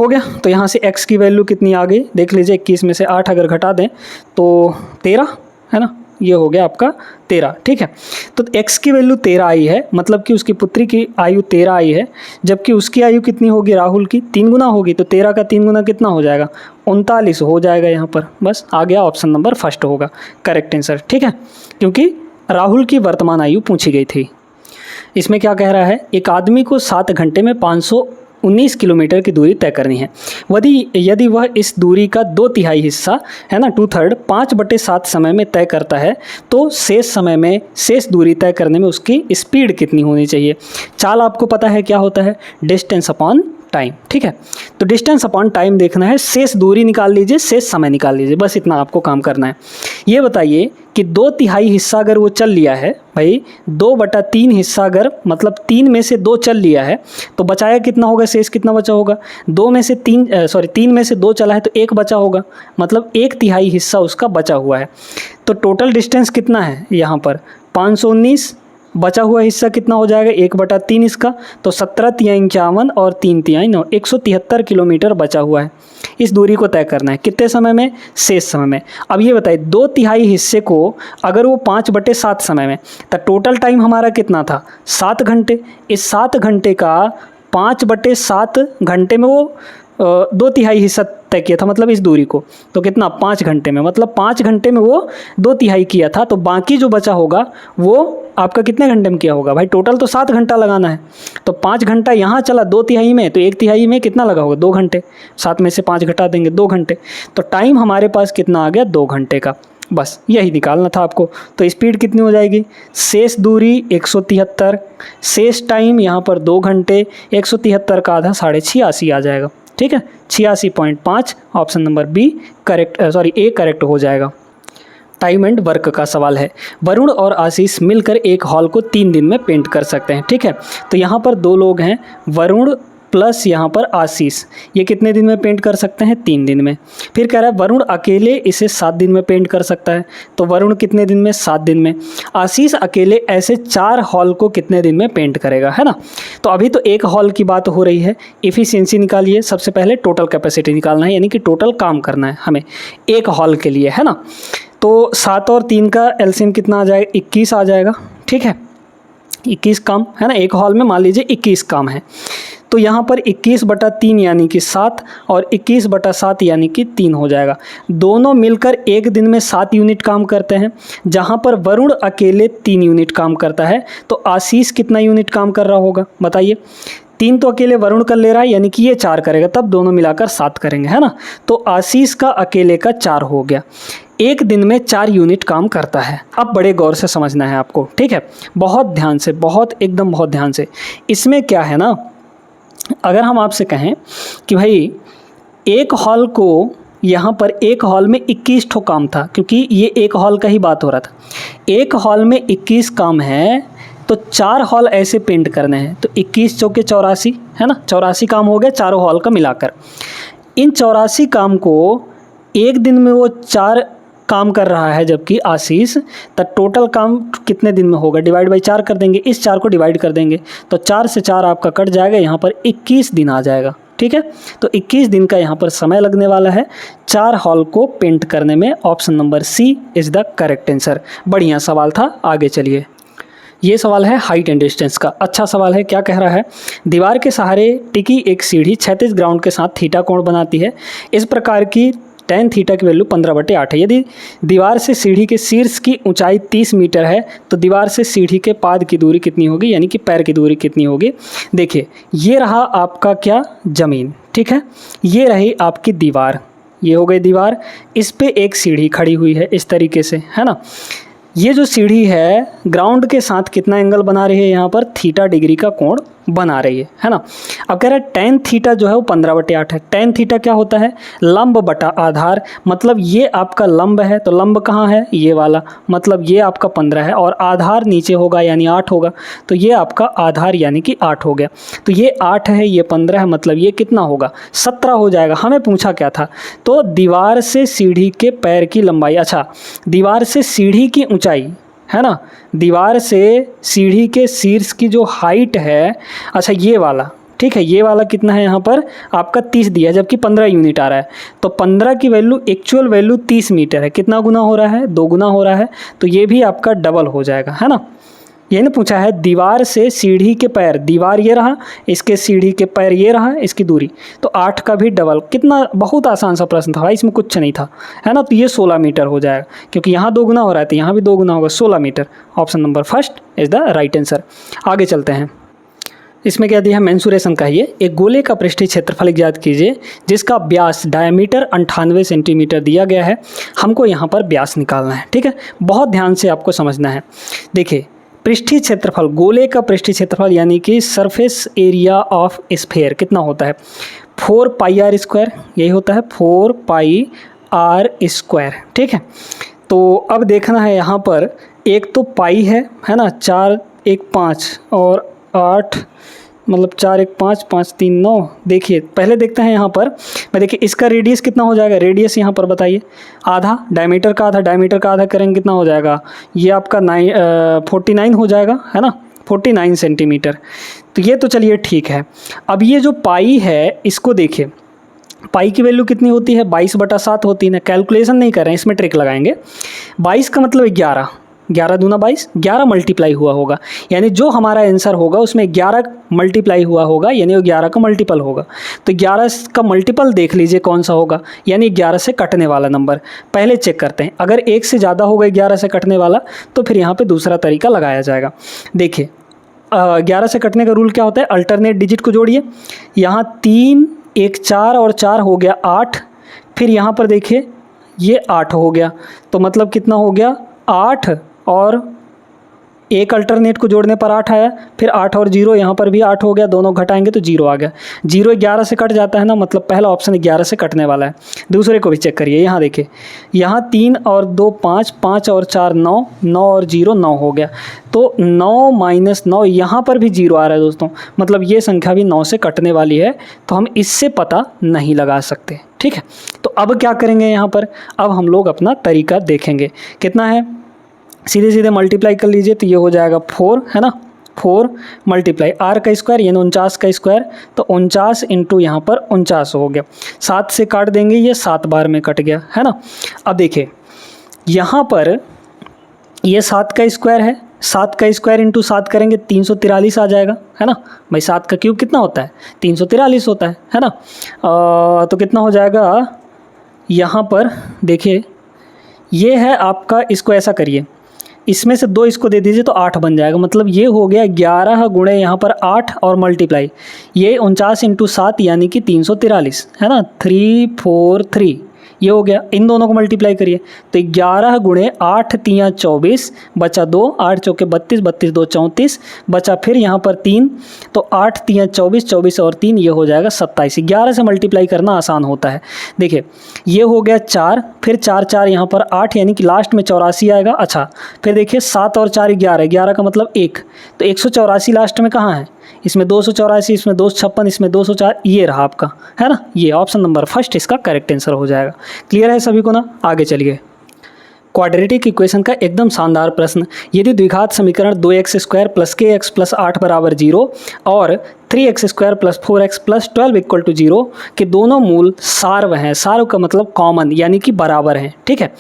Speaker 1: हो गया। तो यहाँ से x की वैल्यू कितनी आ गई, देख लीजिए, 21 में से 8 अगर घटा दें तो 13, है ना, ये हो गया आपका 13। ठीक है, तो x की वैल्यू 13 आई है, मतलब कि उसकी पुत्री की आयु 13 आई है, जबकि उसकी आयु कितनी होगी, राहुल की 3 गुना होगी, तो 13 का 3 गुना कितना हो जाएगा, 39 हो जाएगा यहाँ पर। बस आ गया, ऑप्शन नंबर फर्स्ट होगा करेक्ट आंसर। ठीक है, क्योंकि राहुल की वर्तमान आयु पूछी गई थी। इसमें क्या कह रहा है, एक आदमी को 7 घंटे में 519 किलोमीटर की दूरी तय करनी है। यदि वह इस दूरी का 2/3 हिस्सा, है ना, 2/3 5/7 समय में तय करता है, तो शेष समय में, शेष दूरी तय करने में उसकी स्पीड कितनी होनी चाहिए। चाल आपको पता है क्या होता है, डिस्टेंस अपॉन टाइम। ठीक है, तो डिस्टेंस अपॉन टाइम देखना है, शेष दूरी निकाल लीजिए, शेष समय निकाल लीजिए, बस इतना आपको काम करना है। ये बताइए कि 2/3 हिस्सा अगर वो चल लिया है, भाई 2/3 हिस्सा अगर, मतलब 3 में से 2 चल लिया है, तो बचाया कितना होगा, शेष कितना बचा होगा, 3 में से 2 चला है तो 1 बचा होगा, मतलब 1/3 हिस्सा उसका बचा हुआ है। तो टोटल डिस्टेंस कितना है यहाँ पर 519, बचा हुआ हिस्सा कितना हो जाएगा 1/3 इसका, तो 17 × 51 और 3 × 9 173 किलोमीटर बचा हुआ है। इस दूरी को तय करना है कितने समय में, शेष समय में। अब ये बताइए 2/3 हिस्से को अगर वो 5/7 समय में, तो टोटल टाइम हमारा कितना था 7 घंटे। इस 7 घंटे का 5/7 घंटे में वो 2/3 हिस्सा तय किया था, मतलब इस दूरी को, तो कितना 5 घंटे में, मतलब 5 घंटे में वो 2/3 किया था, तो बाकी जो बचा होगा वो आपका कितने घंटे में किया होगा, भाई टोटल तो 7 घंटा लगाना है, तो 5 घंटा यहाँ चला 2/3 में, तो 1/3 में कितना लगा होगा 2 घंटे, 7 में से 5 घटा देंगे 2 घंटे, तो टाइम हमारे पास कितना आ गया 2 घंटे का। बस यही निकालना था आपको। तो स्पीड कितनी हो जाएगी, शेष दूरी 173, शेष टाइम यहाँ पर 2 घंटे, 173 का आधा 86.5 आ जाएगा। ठीक है, 86.5 option number B correct, A correct हो जाएगा। टाइम एंड वर्क का सवाल है। वरुण और आशीष मिलकर एक हॉल को 3 दिन में पेंट कर सकते हैं। ठीक है, तो यहाँ पर 2 लोग हैं, वरुण प्लस यहाँ पर आशीष, ये कितने दिन में पेंट कर सकते हैं 3 दिन में। फिर कह रहा है वरुण अकेले इसे 7 दिन में पेंट कर सकता है, तो वरुण कितने दिन में 7 दिन में। आशीष अकेले ऐसे 4 हॉल को कितने दिन में पेंट करेगा, है ना। तो अभी तो एक हॉल की बात हो रही है। इफ़िशियंसी निकालिए, सबसे पहले टोटल कैपेसिटी निकालना है, यानी कि टोटल काम करना है हमें एक हॉल के लिए, है ना। तो 7 और 3 का एलसीएम कितना आ जाएगा 21 आ जाएगा। ठीक है, 21 काम है ना, एक हॉल में मान लीजिए 21 काम है, तो यहाँ पर 21/3 यानी कि 7 और 21/7 यानी कि 3 हो जाएगा। दोनों मिलकर एक दिन में 7 यूनिट काम करते हैं, जहाँ पर वरुण अकेले 3 यूनिट काम करता है, तो आशीष कितना यूनिट काम कर रहा होगा बताइए। 3 तो अकेले वरुण कर ले रहा है, यानी कि ये 4 करेगा, तब दोनों मिलाकर 7 करेंगे, है ना। तो आशीष का अकेले का 4 हो गया, एक दिन में 4 यूनिट काम करता है। अब बड़े गौर से समझना है आपको, ठीक है, बहुत ध्यान से, एकदम बहुत ध्यान से। इसमें क्या है ना, अगर हम आपसे कहें कि भाई एक हॉल को, यहाँ पर एक हॉल में 21 ठो काम था, क्योंकि ये एक हॉल का ही बात हो रहा था, एक हॉल में 21 काम है, तो 4 हॉल ऐसे पेंट करने हैं, तो 21 चौके 84, है ना, 84 काम हो गया चारों हॉल का मिलाकर। इन 84 काम को एक दिन में वो 4 काम कर रहा है, जबकि आशीष, तो टोटल काम कितने दिन में होगा, डिवाइड बाई 4 कर देंगे, इस 4 को डिवाइड कर देंगे, तो 4 से 4 आपका कट जाएगा, यहाँ पर 21 दिन आ जाएगा। ठीक है, तो 21 दिन का यहाँ पर समय लगने वाला है 4 हॉल को पेंट करने में। Option number C is the correct answer. बढ़िया सवाल था, आगे चलिए। ये सवाल है हाइट एंड डिस्टेंस का, अच्छा सवाल है। क्या कह रहा है, दीवार के सहारे टिकी एक सीढ़ी क्षैतिज ग्राउंड के साथ थीटा कोण बनाती है। इस प्रकार की tan थीटा की वैल्यू 15/8 है। यदि दीवार से सीढ़ी के शीर्ष की ऊंचाई 30 मीटर है तो दीवार से सीढ़ी के पाद की दूरी कितनी होगी, यानी कि पैर की दूरी कितनी होगी। देखिए ये रहा आपका क्या, ज़मीन, ठीक है, ये रही आपकी दीवार, ये हो गई दीवार, इस पे एक सीढ़ी खड़ी हुई है इस तरीके से, है ना। ये जो सीढ़ी है ग्राउंड के साथ कितना एंगल बना रही है, यहाँ पर थीटा डिग्री का कोण बना रही है ना। अब कह रहा है tan थीटा जो है वो 15/8 है। tan थीटा क्या होता है, लंब बटा आधार, मतलब ये आपका लंब है तो लंब कहाँ है, ये वाला, मतलब ये आपका 15 है और आधार नीचे होगा यानी 8 होगा, तो ये आपका आधार यानी कि 8 हो गया। तो ये 8 है, ये 15 है, मतलब ये कितना होगा, 17 हो जाएगा। हमें पूछा क्या था, तो दीवार से सीढ़ी के पैर की लंबाई, अच्छा दीवार से सीढ़ी की ऊंचाई, है ना, दीवार से सीढ़ी के शीर्ष की जो हाइट है, अच्छा ये वाला, ठीक है, ये वाला कितना है यहाँ पर आपका 30 दिया है, जबकि 15 यूनिट आ रहा है, तो 15 की वैल्यू एक्चुअल वैल्यू 30 मीटर है। कितना गुना हो रहा है, 2 गुना हो रहा है, तो ये भी आपका डबल हो जाएगा, है ना। ये ना पूछा है दीवार से सीढ़ी के पैर, दीवार ये रहा, इसके सीढ़ी के पैर ये रहा, इसकी दूरी, तो 8 का भी डबल। कितना बहुत आसान सा प्रश्न था भाई, इसमें कुछ नहीं था, है ना। तो ये 16 मीटर हो जाएगा, क्योंकि यहाँ 2 गुना हो रहा है तो यहाँ भी 2 गुना होगा, 16 metre. Option number first is the right answer. आगे चलते हैं, इसमें क्या दिया है, मेंसुरेशन का ये एक गोले का पृष्ठीय क्षेत्रफल ज्ञात कीजिए जिसका व्यास डायमीटर 98 सेंटीमीटर दिया गया है। हमको यहाँ पर व्यास निकालना है, ठीक है, बहुत ध्यान से आपको समझना है। देखिए पृष्ठीय क्षेत्रफल, गोले का पृष्ठीय क्षेत्रफल यानी कि सरफेस एरिया ऑफ स्फेयर कितना होता है, 4πr², यही होता है 4πr², ठीक है। तो अब देखना है यहाँ पर, एक तो पाई है ना, 4 1 5 और 8, मतलब 4 1 5 5 3 9। देखिए पहले देखते हैं यहाँ पर, मैं देखिए इसका रेडियस कितना हो जाएगा, रेडियस यहाँ पर बताइए, आधा डायमीटर का आधा, डायमीटर का आधा करेंगे कितना हो जाएगा, ये आपका 49 हो जाएगा, है ना, 49 सेंटीमीटर। तो ये तो चलिए ठीक है। अब ये जो पाई है इसको देखिए, पाई की वैल्यू कितनी होती है, 22/7 होती है ना। कैलकुलेशन नहीं कर रहे हैं, इसमें ट्रिक लगाएंगे। 22 का मतलब 11, 11 दूना 22, 11 मल्टीप्लाई हुआ होगा, यानी जो हमारा आंसर होगा उसमें 11 मल्टीप्लाई हुआ होगा, यानी वो 11 का मल्टीपल होगा। तो 11 का मल्टीपल देख लीजिए कौन सा होगा, यानी 11 से कटने वाला नंबर। पहले चेक करते हैं, अगर 1 से ज़्यादा होगा 11 से कटने वाला तो फिर यहाँ पे दूसरा तरीका लगाया जाएगा। देखिए 11 से कटने का रूल क्या होता है, अल्टरनेट डिजिट को जोड़िए, यहाँ 3 1 4 और 4 हो गया 8, फिर यहाँ पर देखिए ये 8 हो गया, तो मतलब कितना हो गया 8 और एक अल्टरनेट को जोड़ने पर 8 आया, फिर 8 और 0, यहाँ पर भी 8 हो गया, दोनों घटाएंगे तो 0 आ गया। 0 11 से कट जाता है ना, मतलब पहला ऑप्शन 11 से कटने वाला है। दूसरे को भी चेक करिए, यहाँ देखिए, यहाँ 3 और 2 5, 5 और 4 9, 9 और 0 9 हो गया, तो 9 - 9, यहाँ पर भी 0 आ रहा है दोस्तों, मतलब ये संख्या भी 9 से कटने वाली है, तो हम इससे पता नहीं लगा सकते, ठीक है। तो अब क्या करेंगे यहाँ पर, अब हम लोग अपना तरीका देखेंगे। कितना है, सीधे सीधे मल्टीप्लाई कर लीजिए, तो ये हो जाएगा 4, है ना, 4 मल्टीप्लाई r का स्क्वायर यानी 49 का स्क्वायर, तो 49 इंटू यहाँ पर 49 हो गया, 7 से काट देंगे, ये 7 बार में कट गया, है ना। अब देखिए यहाँ पर ये 7 का स्क्वायर है, 7 का स्क्वायर इंटू 7 करेंगे 343 आ जाएगा, है ना भाई। 7 का क्यूब कितना होता है, 343 होता है ना। तो कितना हो जाएगा यहाँ पर, देखिए ये है आपका, इसको ऐसा करिए, इसमें से 2 इसको दे दीजिए तो 8 बन जाएगा, मतलब ये हो गया 11 गुणे यहाँ पर 8 और मल्टीप्लाई, ये 49 इंटू 7 यानी कि 343, है ना, 343, ये हो गया। इन दोनों को मल्टीप्लाई करिए तो 11 गुणे 8 3 24, बचा 2, 8 चौके 32, 32 2 34, बचा फिर यहाँ पर 3, तो 8 3 24, 24 और 3 ये हो जाएगा 27। 11 से मल्टीप्लाई करना आसान होता है। देखिए ये हो गया 4, फिर 4 4 यहाँ पर 8, यानी कि लास्ट में 84 आएगा। अच्छा फिर देखिए 7 और 4 11, 11 का मतलब 1, तो 184 लास्ट में कहाँ है, इसमें 284, इसमें 256, इसमें 204, ये रहा आपका, है ना। ये ऑप्शन नंबर फर्स्ट इसका करेक्ट आंसर हो जाएगा। क्लियर है सभी को ना। आगे चलिए, क्वाड्रेटिक इक्वेशन का एकदम शानदार प्रश्न। यदि द्विघात समीकरण 2x² + kx + 8 = 0 और 3x² + 4x + 12 = 0 के दोनों मूल सार्व हैं, सार्व का मतलब कॉमन यानी कि बराबर हैं, ठीक है,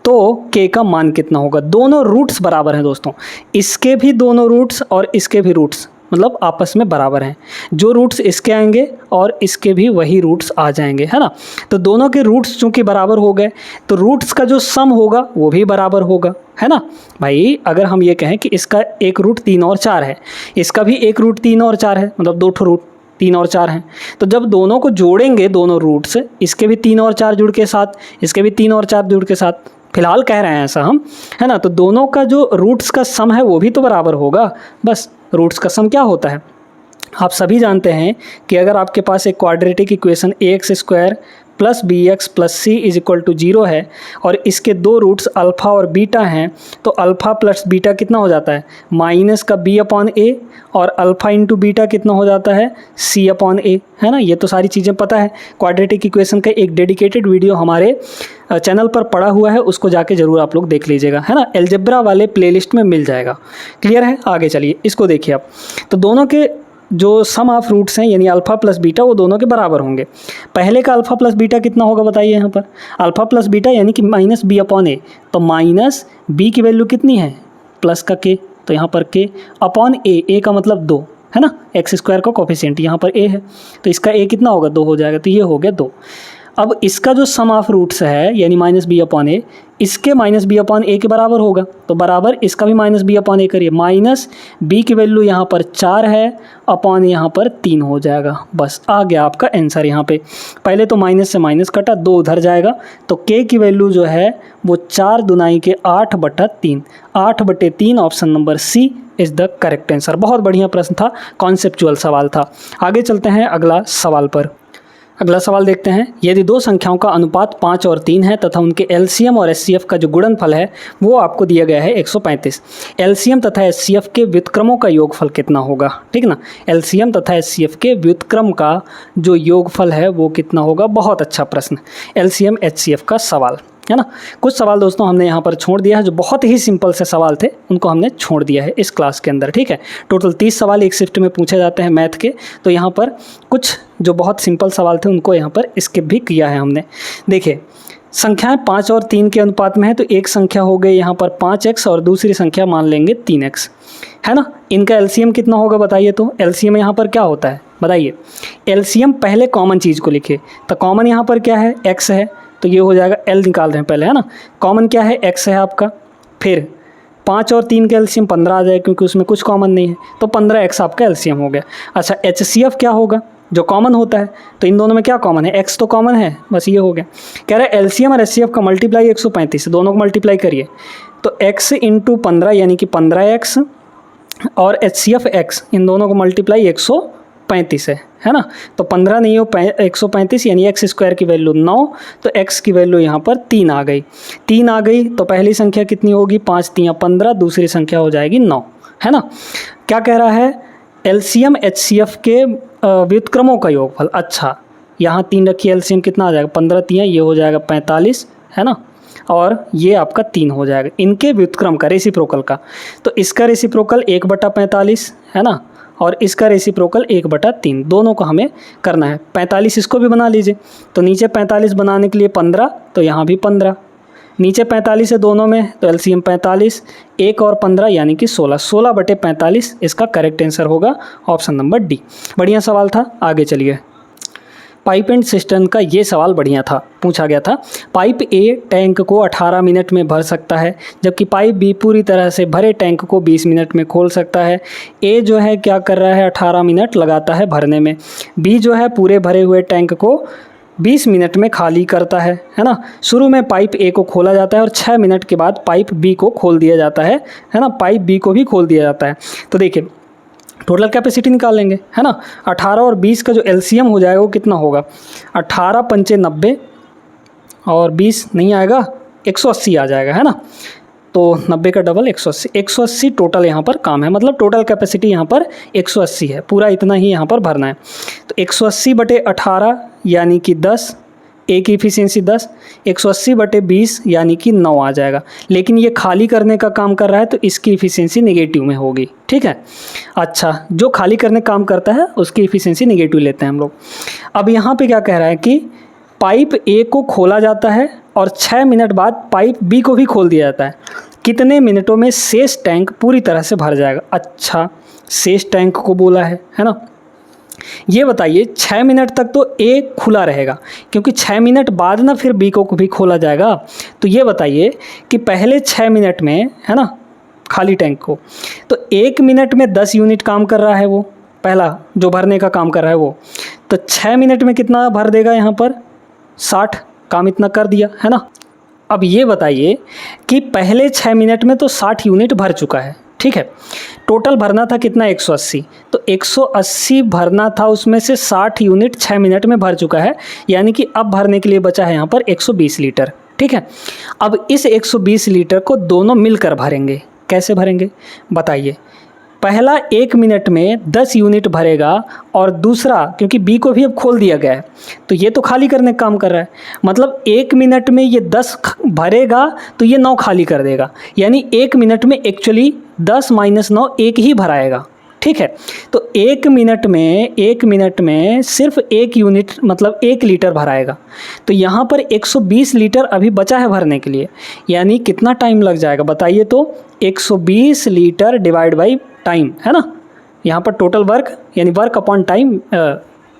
Speaker 1: तो k का मान कितना होगा। दोनों रूट्स बराबर हैं दोस्तों, इसके भी दोनों रूट्स और इसके भी रूट्स मतलब आपस में बराबर हैं। जो रूट्स इसके आएंगे और इसके भी वही रूट्स आ जाएंगे, है ना। तो दोनों के रूट्स चूँकि बराबर हो गए तो रूट्स का जो सम होगा वो भी बराबर होगा, है ना भाई। अगर हम ये कहें कि इसका एक रूट 3 और 4 है, इसका भी एक रूट 3 और 4 है, मतलब 2 रूट 3 और 4 हैं, तो जब दोनों को जोड़ेंगे दोनों रूट्स, इसके भी 3 और 4 जुड़ के 7, इसके भी 3 और 4 जुड़ के 7, फिलहाल कह रहे हैं ऐसा हम, है ना। तो दोनों का जो रूट्स का सम है वो भी तो बराबर होगा। बस रूट्स का सम क्या होता है, आप सभी जानते हैं कि अगर आपके पास एक quadratic equation ax² plus bx plus c is equal to 0 है और इसके दो रूट्स अल्फ़ा और बीटा हैं, तो अल्फ़ा प्लस बीटा कितना हो जाता है, माइनस का b/a, और अल्फ़ा इंटू बीटा कितना हो जाता है, c/a, है ना। ये तो सारी चीज़ें पता है। क्वाड्रेटिक इक्वेशन का एक डेडिकेटेड वीडियो हमारे चैनल पर पड़ा हुआ है, उसको जाके ज़रूर आप लोग देख लीजिएगा, है ना। अलजेब्रा वाले प्लेलिस्ट में मिल जाएगा। क्लियर है, आगे चलिए इसको देखिए आप। तो दोनों के जो सम ऑफ रूट्स हैं यानी अल्फ़ा प्लस बीटा वो दोनों के बराबर होंगे। पहले का अल्फ़ा प्लस बीटा कितना होगा बताइए यहाँ पर, अल्फ़ा प्लस बीटा यानी कि माइनस b/a, तो माइनस b की वैल्यू कितनी है, प्लस का k, तो यहाँ पर k अपॉन a का मतलब 2, है ना। x² का कोफिशिएंट यहाँ पर a है, तो इसका a कितना होगा, 2 हो जाएगा, तो ये हो गया 2। अब इसका जो सम ऑफ रूट्स है यानी माइनस b/a, इसके माइनस b/a के बराबर होगा, तो बराबर इसका भी माइनस b/a करिए, माइनस b की वैल्यू यहाँ पर 4 है अपॉन यहाँ पर 3 हो जाएगा। बस आ गया आपका आंसर। यहाँ पे पहले तो माइनस से माइनस कटा, 2 उधर जाएगा, तो k की वैल्यू जो है वो 4 दूनाई के 8/3, 8/3 option number C is the correct answer. बहुत बढ़िया प्रश्न था, कॉन्सेप्चुअल सवाल था। आगे चलते हैं अगला सवाल पर। अगला सवाल देखते हैं। यदि दो संख्याओं का अनुपात 5 और 3 है तथा उनके एलसीएम और एचसीएफ का जो गुणनफल है वो आपको दिया गया है 135। एलसीएम तथा एचसीएफ के व्युत्क्रमों का योगफल कितना होगा, ठीक ना। एलसीएम तथा एचसीएफ के व्युत्क्रम का जो योगफल है वो कितना होगा। बहुत अच्छा प्रश्न, एलसीएम एचसीएफ का सवाल, है ना। कुछ सवाल दोस्तों हमने यहाँ पर छोड़ दिया है, जो बहुत ही सिंपल से सवाल थे उनको हमने छोड़ दिया है इस क्लास के अंदर, ठीक है। टोटल 30 सवाल एक शिफ्ट में पूछे जाते हैं मैथ के, तो यहाँ पर कुछ जो बहुत सिंपल सवाल थे उनको यहाँ पर स्किप भी किया है हमने। देखिए संख्याएं 5 और 3 के अनुपात में है, तो एक संख्या हो गई यहाँ पर 5x और दूसरी संख्या मान लेंगे 3x, है ना। इनका एलसीएम कितना होगा बताइए। तो एलसीएम यहाँ पर क्या होता है बताइए। एलसीएम पहले कॉमन चीज़ को लिखिए, तो कॉमन यहाँ पर क्या है, x है, तो ये हो जाएगा L निकाल रहे हैं पहले, है ना। कॉमन क्या है, x है आपका, फिर 5 और 3 का एलसीएम 15 आ जाएगा क्योंकि उसमें कुछ कॉमन नहीं है, तो 15x आपका एलसीएम हो गया। अच्छा HCF क्या होगा, जो कॉमन होता है, तो इन दोनों में क्या कॉमन है, x तो कॉमन है, बस ये हो गया। कह रहा है एलसीएम और HCF का मल्टीप्लाई 135, दोनों को मल्टीप्लाई करिए, तो x इंटू 15 यानी कि 15x और HCF x, इन दोनों को मल्टीप्लाई 135 है ना। तो 15 नहीं हो 135 यानी x² की वैल्यू 9, तो x की वैल्यू यहाँ पर 3 आ गई। 3 आ गई तो पहली संख्या कितनी होगी, 5 3 15, दूसरी संख्या हो जाएगी 9, है ना। क्या कह रहा है, एलसीएम HCF के व्युत्क्रमों का योगफल। अच्छा यहाँ 3 रखिए, एलसीएम कितना आ जाएगा, 15 3 ये हो जाएगा 45, है ना, और ये आपका 3 हो जाएगा। इनके व्युत्क्रम का रेसिप्रोकल का, तो इसका रेसिप्रोकल 1/45 है ना, और इसका रेसिप्रोकल 1/3, दोनों को हमें करना है। 45 इसको भी बना लीजिए, तो नीचे 45 बनाने के लिए 15, तो यहाँ भी 15, नीचे 45 है दोनों में, तो एलसीएम 45, 1 और 15 यानी कि 16, 16/45 इसका करेक्ट आंसर होगा ऑप्शन नंबर डी। बढ़िया सवाल था, आगे चलिए। पाइप एंड सिस्टर्न का ये सवाल बढ़िया था, पूछा गया था। पाइप ए टैंक को 18 मिनट में भर सकता है, जबकि पाइप बी पूरी तरह से भरे टैंक को 20 मिनट में खोल सकता है। ए जो है क्या कर रहा है, 18 मिनट लगाता है भरने में। बी जो है पूरे भरे हुए टैंक को 20 मिनट में खाली करता है ना। शुरू में पाइप ए को खोला जाता है और 6 मिनट के बाद पाइप बी को खोल दिया जाता है ना। पाइप बी को भी खोल दिया जाता है। तो देखिए टोटल कैपेसिटी निकाल लेंगे, है ना। 18 और 20 का जो एलसीएम हो जाएगा वो कितना होगा, 18 पंचे 90 और 20 नहीं आएगा, 180 आ जाएगा, है ना। तो 90 का डबल 180, 180 टोटल यहाँ पर काम है, मतलब टोटल कैपेसिटी यहाँ पर 180 है, पूरा इतना ही यहाँ पर भरना है। तो 180/18 यानी कि 10, ए की इफिशियंसी 10, 180/20 यानी कि 9 आ जाएगा। लेकिन ये खाली करने का काम कर रहा है तो इसकी इफिशियंसी नेगेटिव में होगी, ठीक है। अच्छा जो खाली करने का काम करता है उसकी इफिशियंसी नेगेटिव लेते हैं हम लोग। अब यहाँ पे क्या कह रहा है कि पाइप ए को खोला जाता है और 6 मिनट बाद पाइप बी को भी खोल दिया जाता है। कितने मिनटों में शेष टैंक पूरी तरह से भर जाएगा। अच्छा शेष टैंक को बोला है ना। ये बताइए 6 मिनट तक तो ए खुला रहेगा, क्योंकि 6 मिनट बाद ना फिर बी को भी खोला जाएगा। तो ये बताइए कि पहले 6 मिनट में, है ना, खाली टैंक को, तो 1 मिनट में 10 यूनिट काम कर रहा है वो, पहला जो भरने का काम कर रहा है वो, तो 6 मिनट में कितना भर देगा यहाँ पर, 60, काम इतना कर दिया, है ना। अब ये बताइए कि पहले 6 मिनट में तो 60 यूनिट भर चुका है, ठीक है, टोटल भरना था कितना, 180, तो 180 भरना था, उसमें से 60 यूनिट 6 मिनट में भर चुका है, यानी कि अब भरने के लिए बचा है यहाँ पर 120 लीटर, ठीक है। अब इस 120 लीटर को दोनों मिलकर भरेंगे, कैसे भरेंगे बताइए। पहला 1 मिनट में 10 यूनिट भरेगा और दूसरा, क्योंकि बी को भी अब खोल दिया गया है तो ये तो खाली करने का काम कर रहा है, मतलब 1 मिनट में ये 10 भरेगा तो ये 9 खाली कर देगा, यानी 1 मिनट में एक्चुअली 10 - 9 1 ही भराएगा, ठीक है। तो 1 मिनट में सिर्फ 1 यूनिट मतलब 1 लीटर भराएगा, तो यहाँ पर 120 लीटर अभी बचा है भरने के लिए, यानी कितना टाइम लग जाएगा बताइए। तो 120 लीटर डिवाइड बाई टाइम, है ना, यहाँ पर टोटल वर्क यानी वर्क अपॉन टाइम,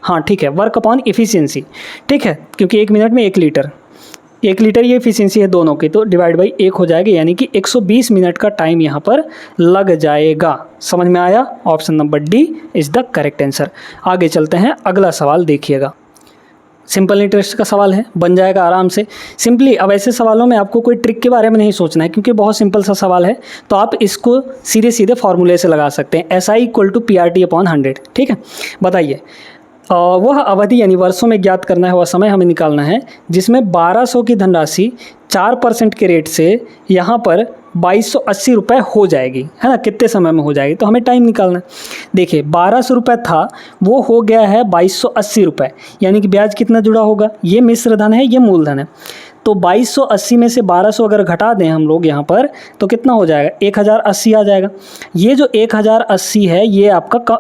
Speaker 1: हाँ ठीक है, वर्क अपॉन एफिशिएंसी, ठीक है, क्योंकि 1 मिनट में 1 लीटर ये एफिशिएंसी है दोनों की, तो डिवाइड बाई 1 हो जाएगा, यानी कि 120 मिनट का टाइम यहाँ पर लग जाएगा। समझ में आया, option number D is the correct answer. आगे चलते हैं, अगला सवाल देखिएगा, सिंपल इंटरेस्ट का सवाल है, बन जाएगा आराम से सिंपली। अब ऐसे सवालों में आपको कोई ट्रिक के बारे में नहीं सोचना है, क्योंकि बहुत सिंपल सा सवाल है, तो आप इसको सीधे सीधे फार्मूले से लगा सकते हैं, SI = PRT/100, ठीक है। बताइए वह अवधि यानी वर्षों में ज्ञात करना है, वह समय हमें निकालना है जिसमें 1200 की धनराशि 4% के रेट से यहाँ पर 2280 रुपये हो जाएगी, है ना, कितने समय में हो जाएगी, तो हमें टाइम निकालना है। देखिए 1200 रुपये था, वो हो गया है 2280 रुपये, यानी कि ब्याज कितना जुड़ा होगा, ये मिश्र धन है, ये मूलधन है, तो 2280 में से 1200 अगर घटा दें हम लोग यहाँ पर, तो कितना हो जाएगा, 1080 आ जाएगा। ये जो 1080 है ये आपका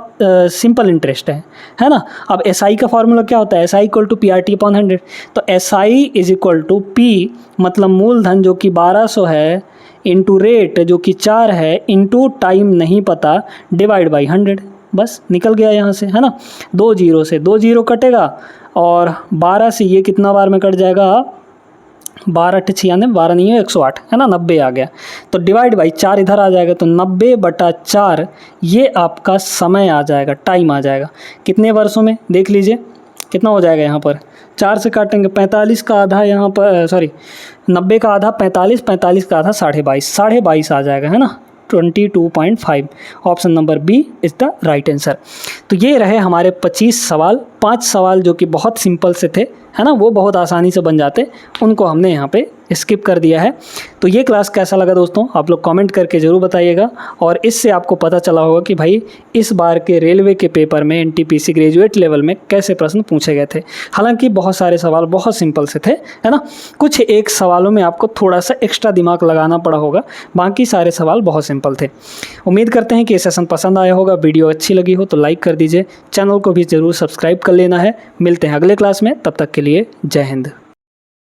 Speaker 1: सिंपल इंटरेस्ट है ना। अब SI का फार्मूला क्या होता है, SI = PRT/100, तो SI = P मतलब मूलधन जो कि 1200 है, इंटू रेट जो कि 4 है, इंटू टाइम नहीं पता, डिवाइड बाई 100, बस निकल गया यहाँ से, है ना। 2 जीरो से 2 जीरो कटेगा और 12 से ये कितना बार में कट जाएगा, 12 × 96, 12 नहीं है 108, है ना, 90 आ गया, तो डिवाइड बाई 4 इधर आ जाएगा, तो 90/4 ये आपका समय आ जाएगा, टाइम आ जाएगा। कितने वर्षों में देख लीजिए कितना हो जाएगा, यहाँ पर 4 से काटेंगे, 45 का आधा यहाँ पर, सॉरी 90 का आधा 45, 45 का आधा 22.5 आ जाएगा, है ना, 22.5। Option number b is the right answer. तो ये रहे हमारे 25 सवाल, 5 सवाल जो कि बहुत सिंपल से थे, है ना, वो बहुत आसानी से बन जाते, उनको हमने यहाँ पे स्किप कर दिया है। तो ये क्लास कैसा लगा दोस्तों, आप लोग कमेंट करके ज़रूर बताइएगा, और इससे आपको पता चला होगा कि भाई इस बार के रेलवे के पेपर में NTPC ग्रेजुएट लेवल में कैसे प्रश्न पूछे गए थे। हालांकि बहुत सारे सवाल बहुत सिंपल से थे, है ना, कुछ एक सवालों में आपको थोड़ा सा एक्स्ट्रा दिमाग लगाना पड़ा होगा, बाकी सारे सवाल बहुत सिंपल थे। उम्मीद करते हैं कि ये सेशन पसंद आया होगा, वीडियो अच्छी लगी हो तो लाइक कर दीजिए, चैनल को भी ज़रूर सब्सक्राइब कर लेना है। मिलते हैं अगले क्लास में, तब तक के लिए जय हिंद।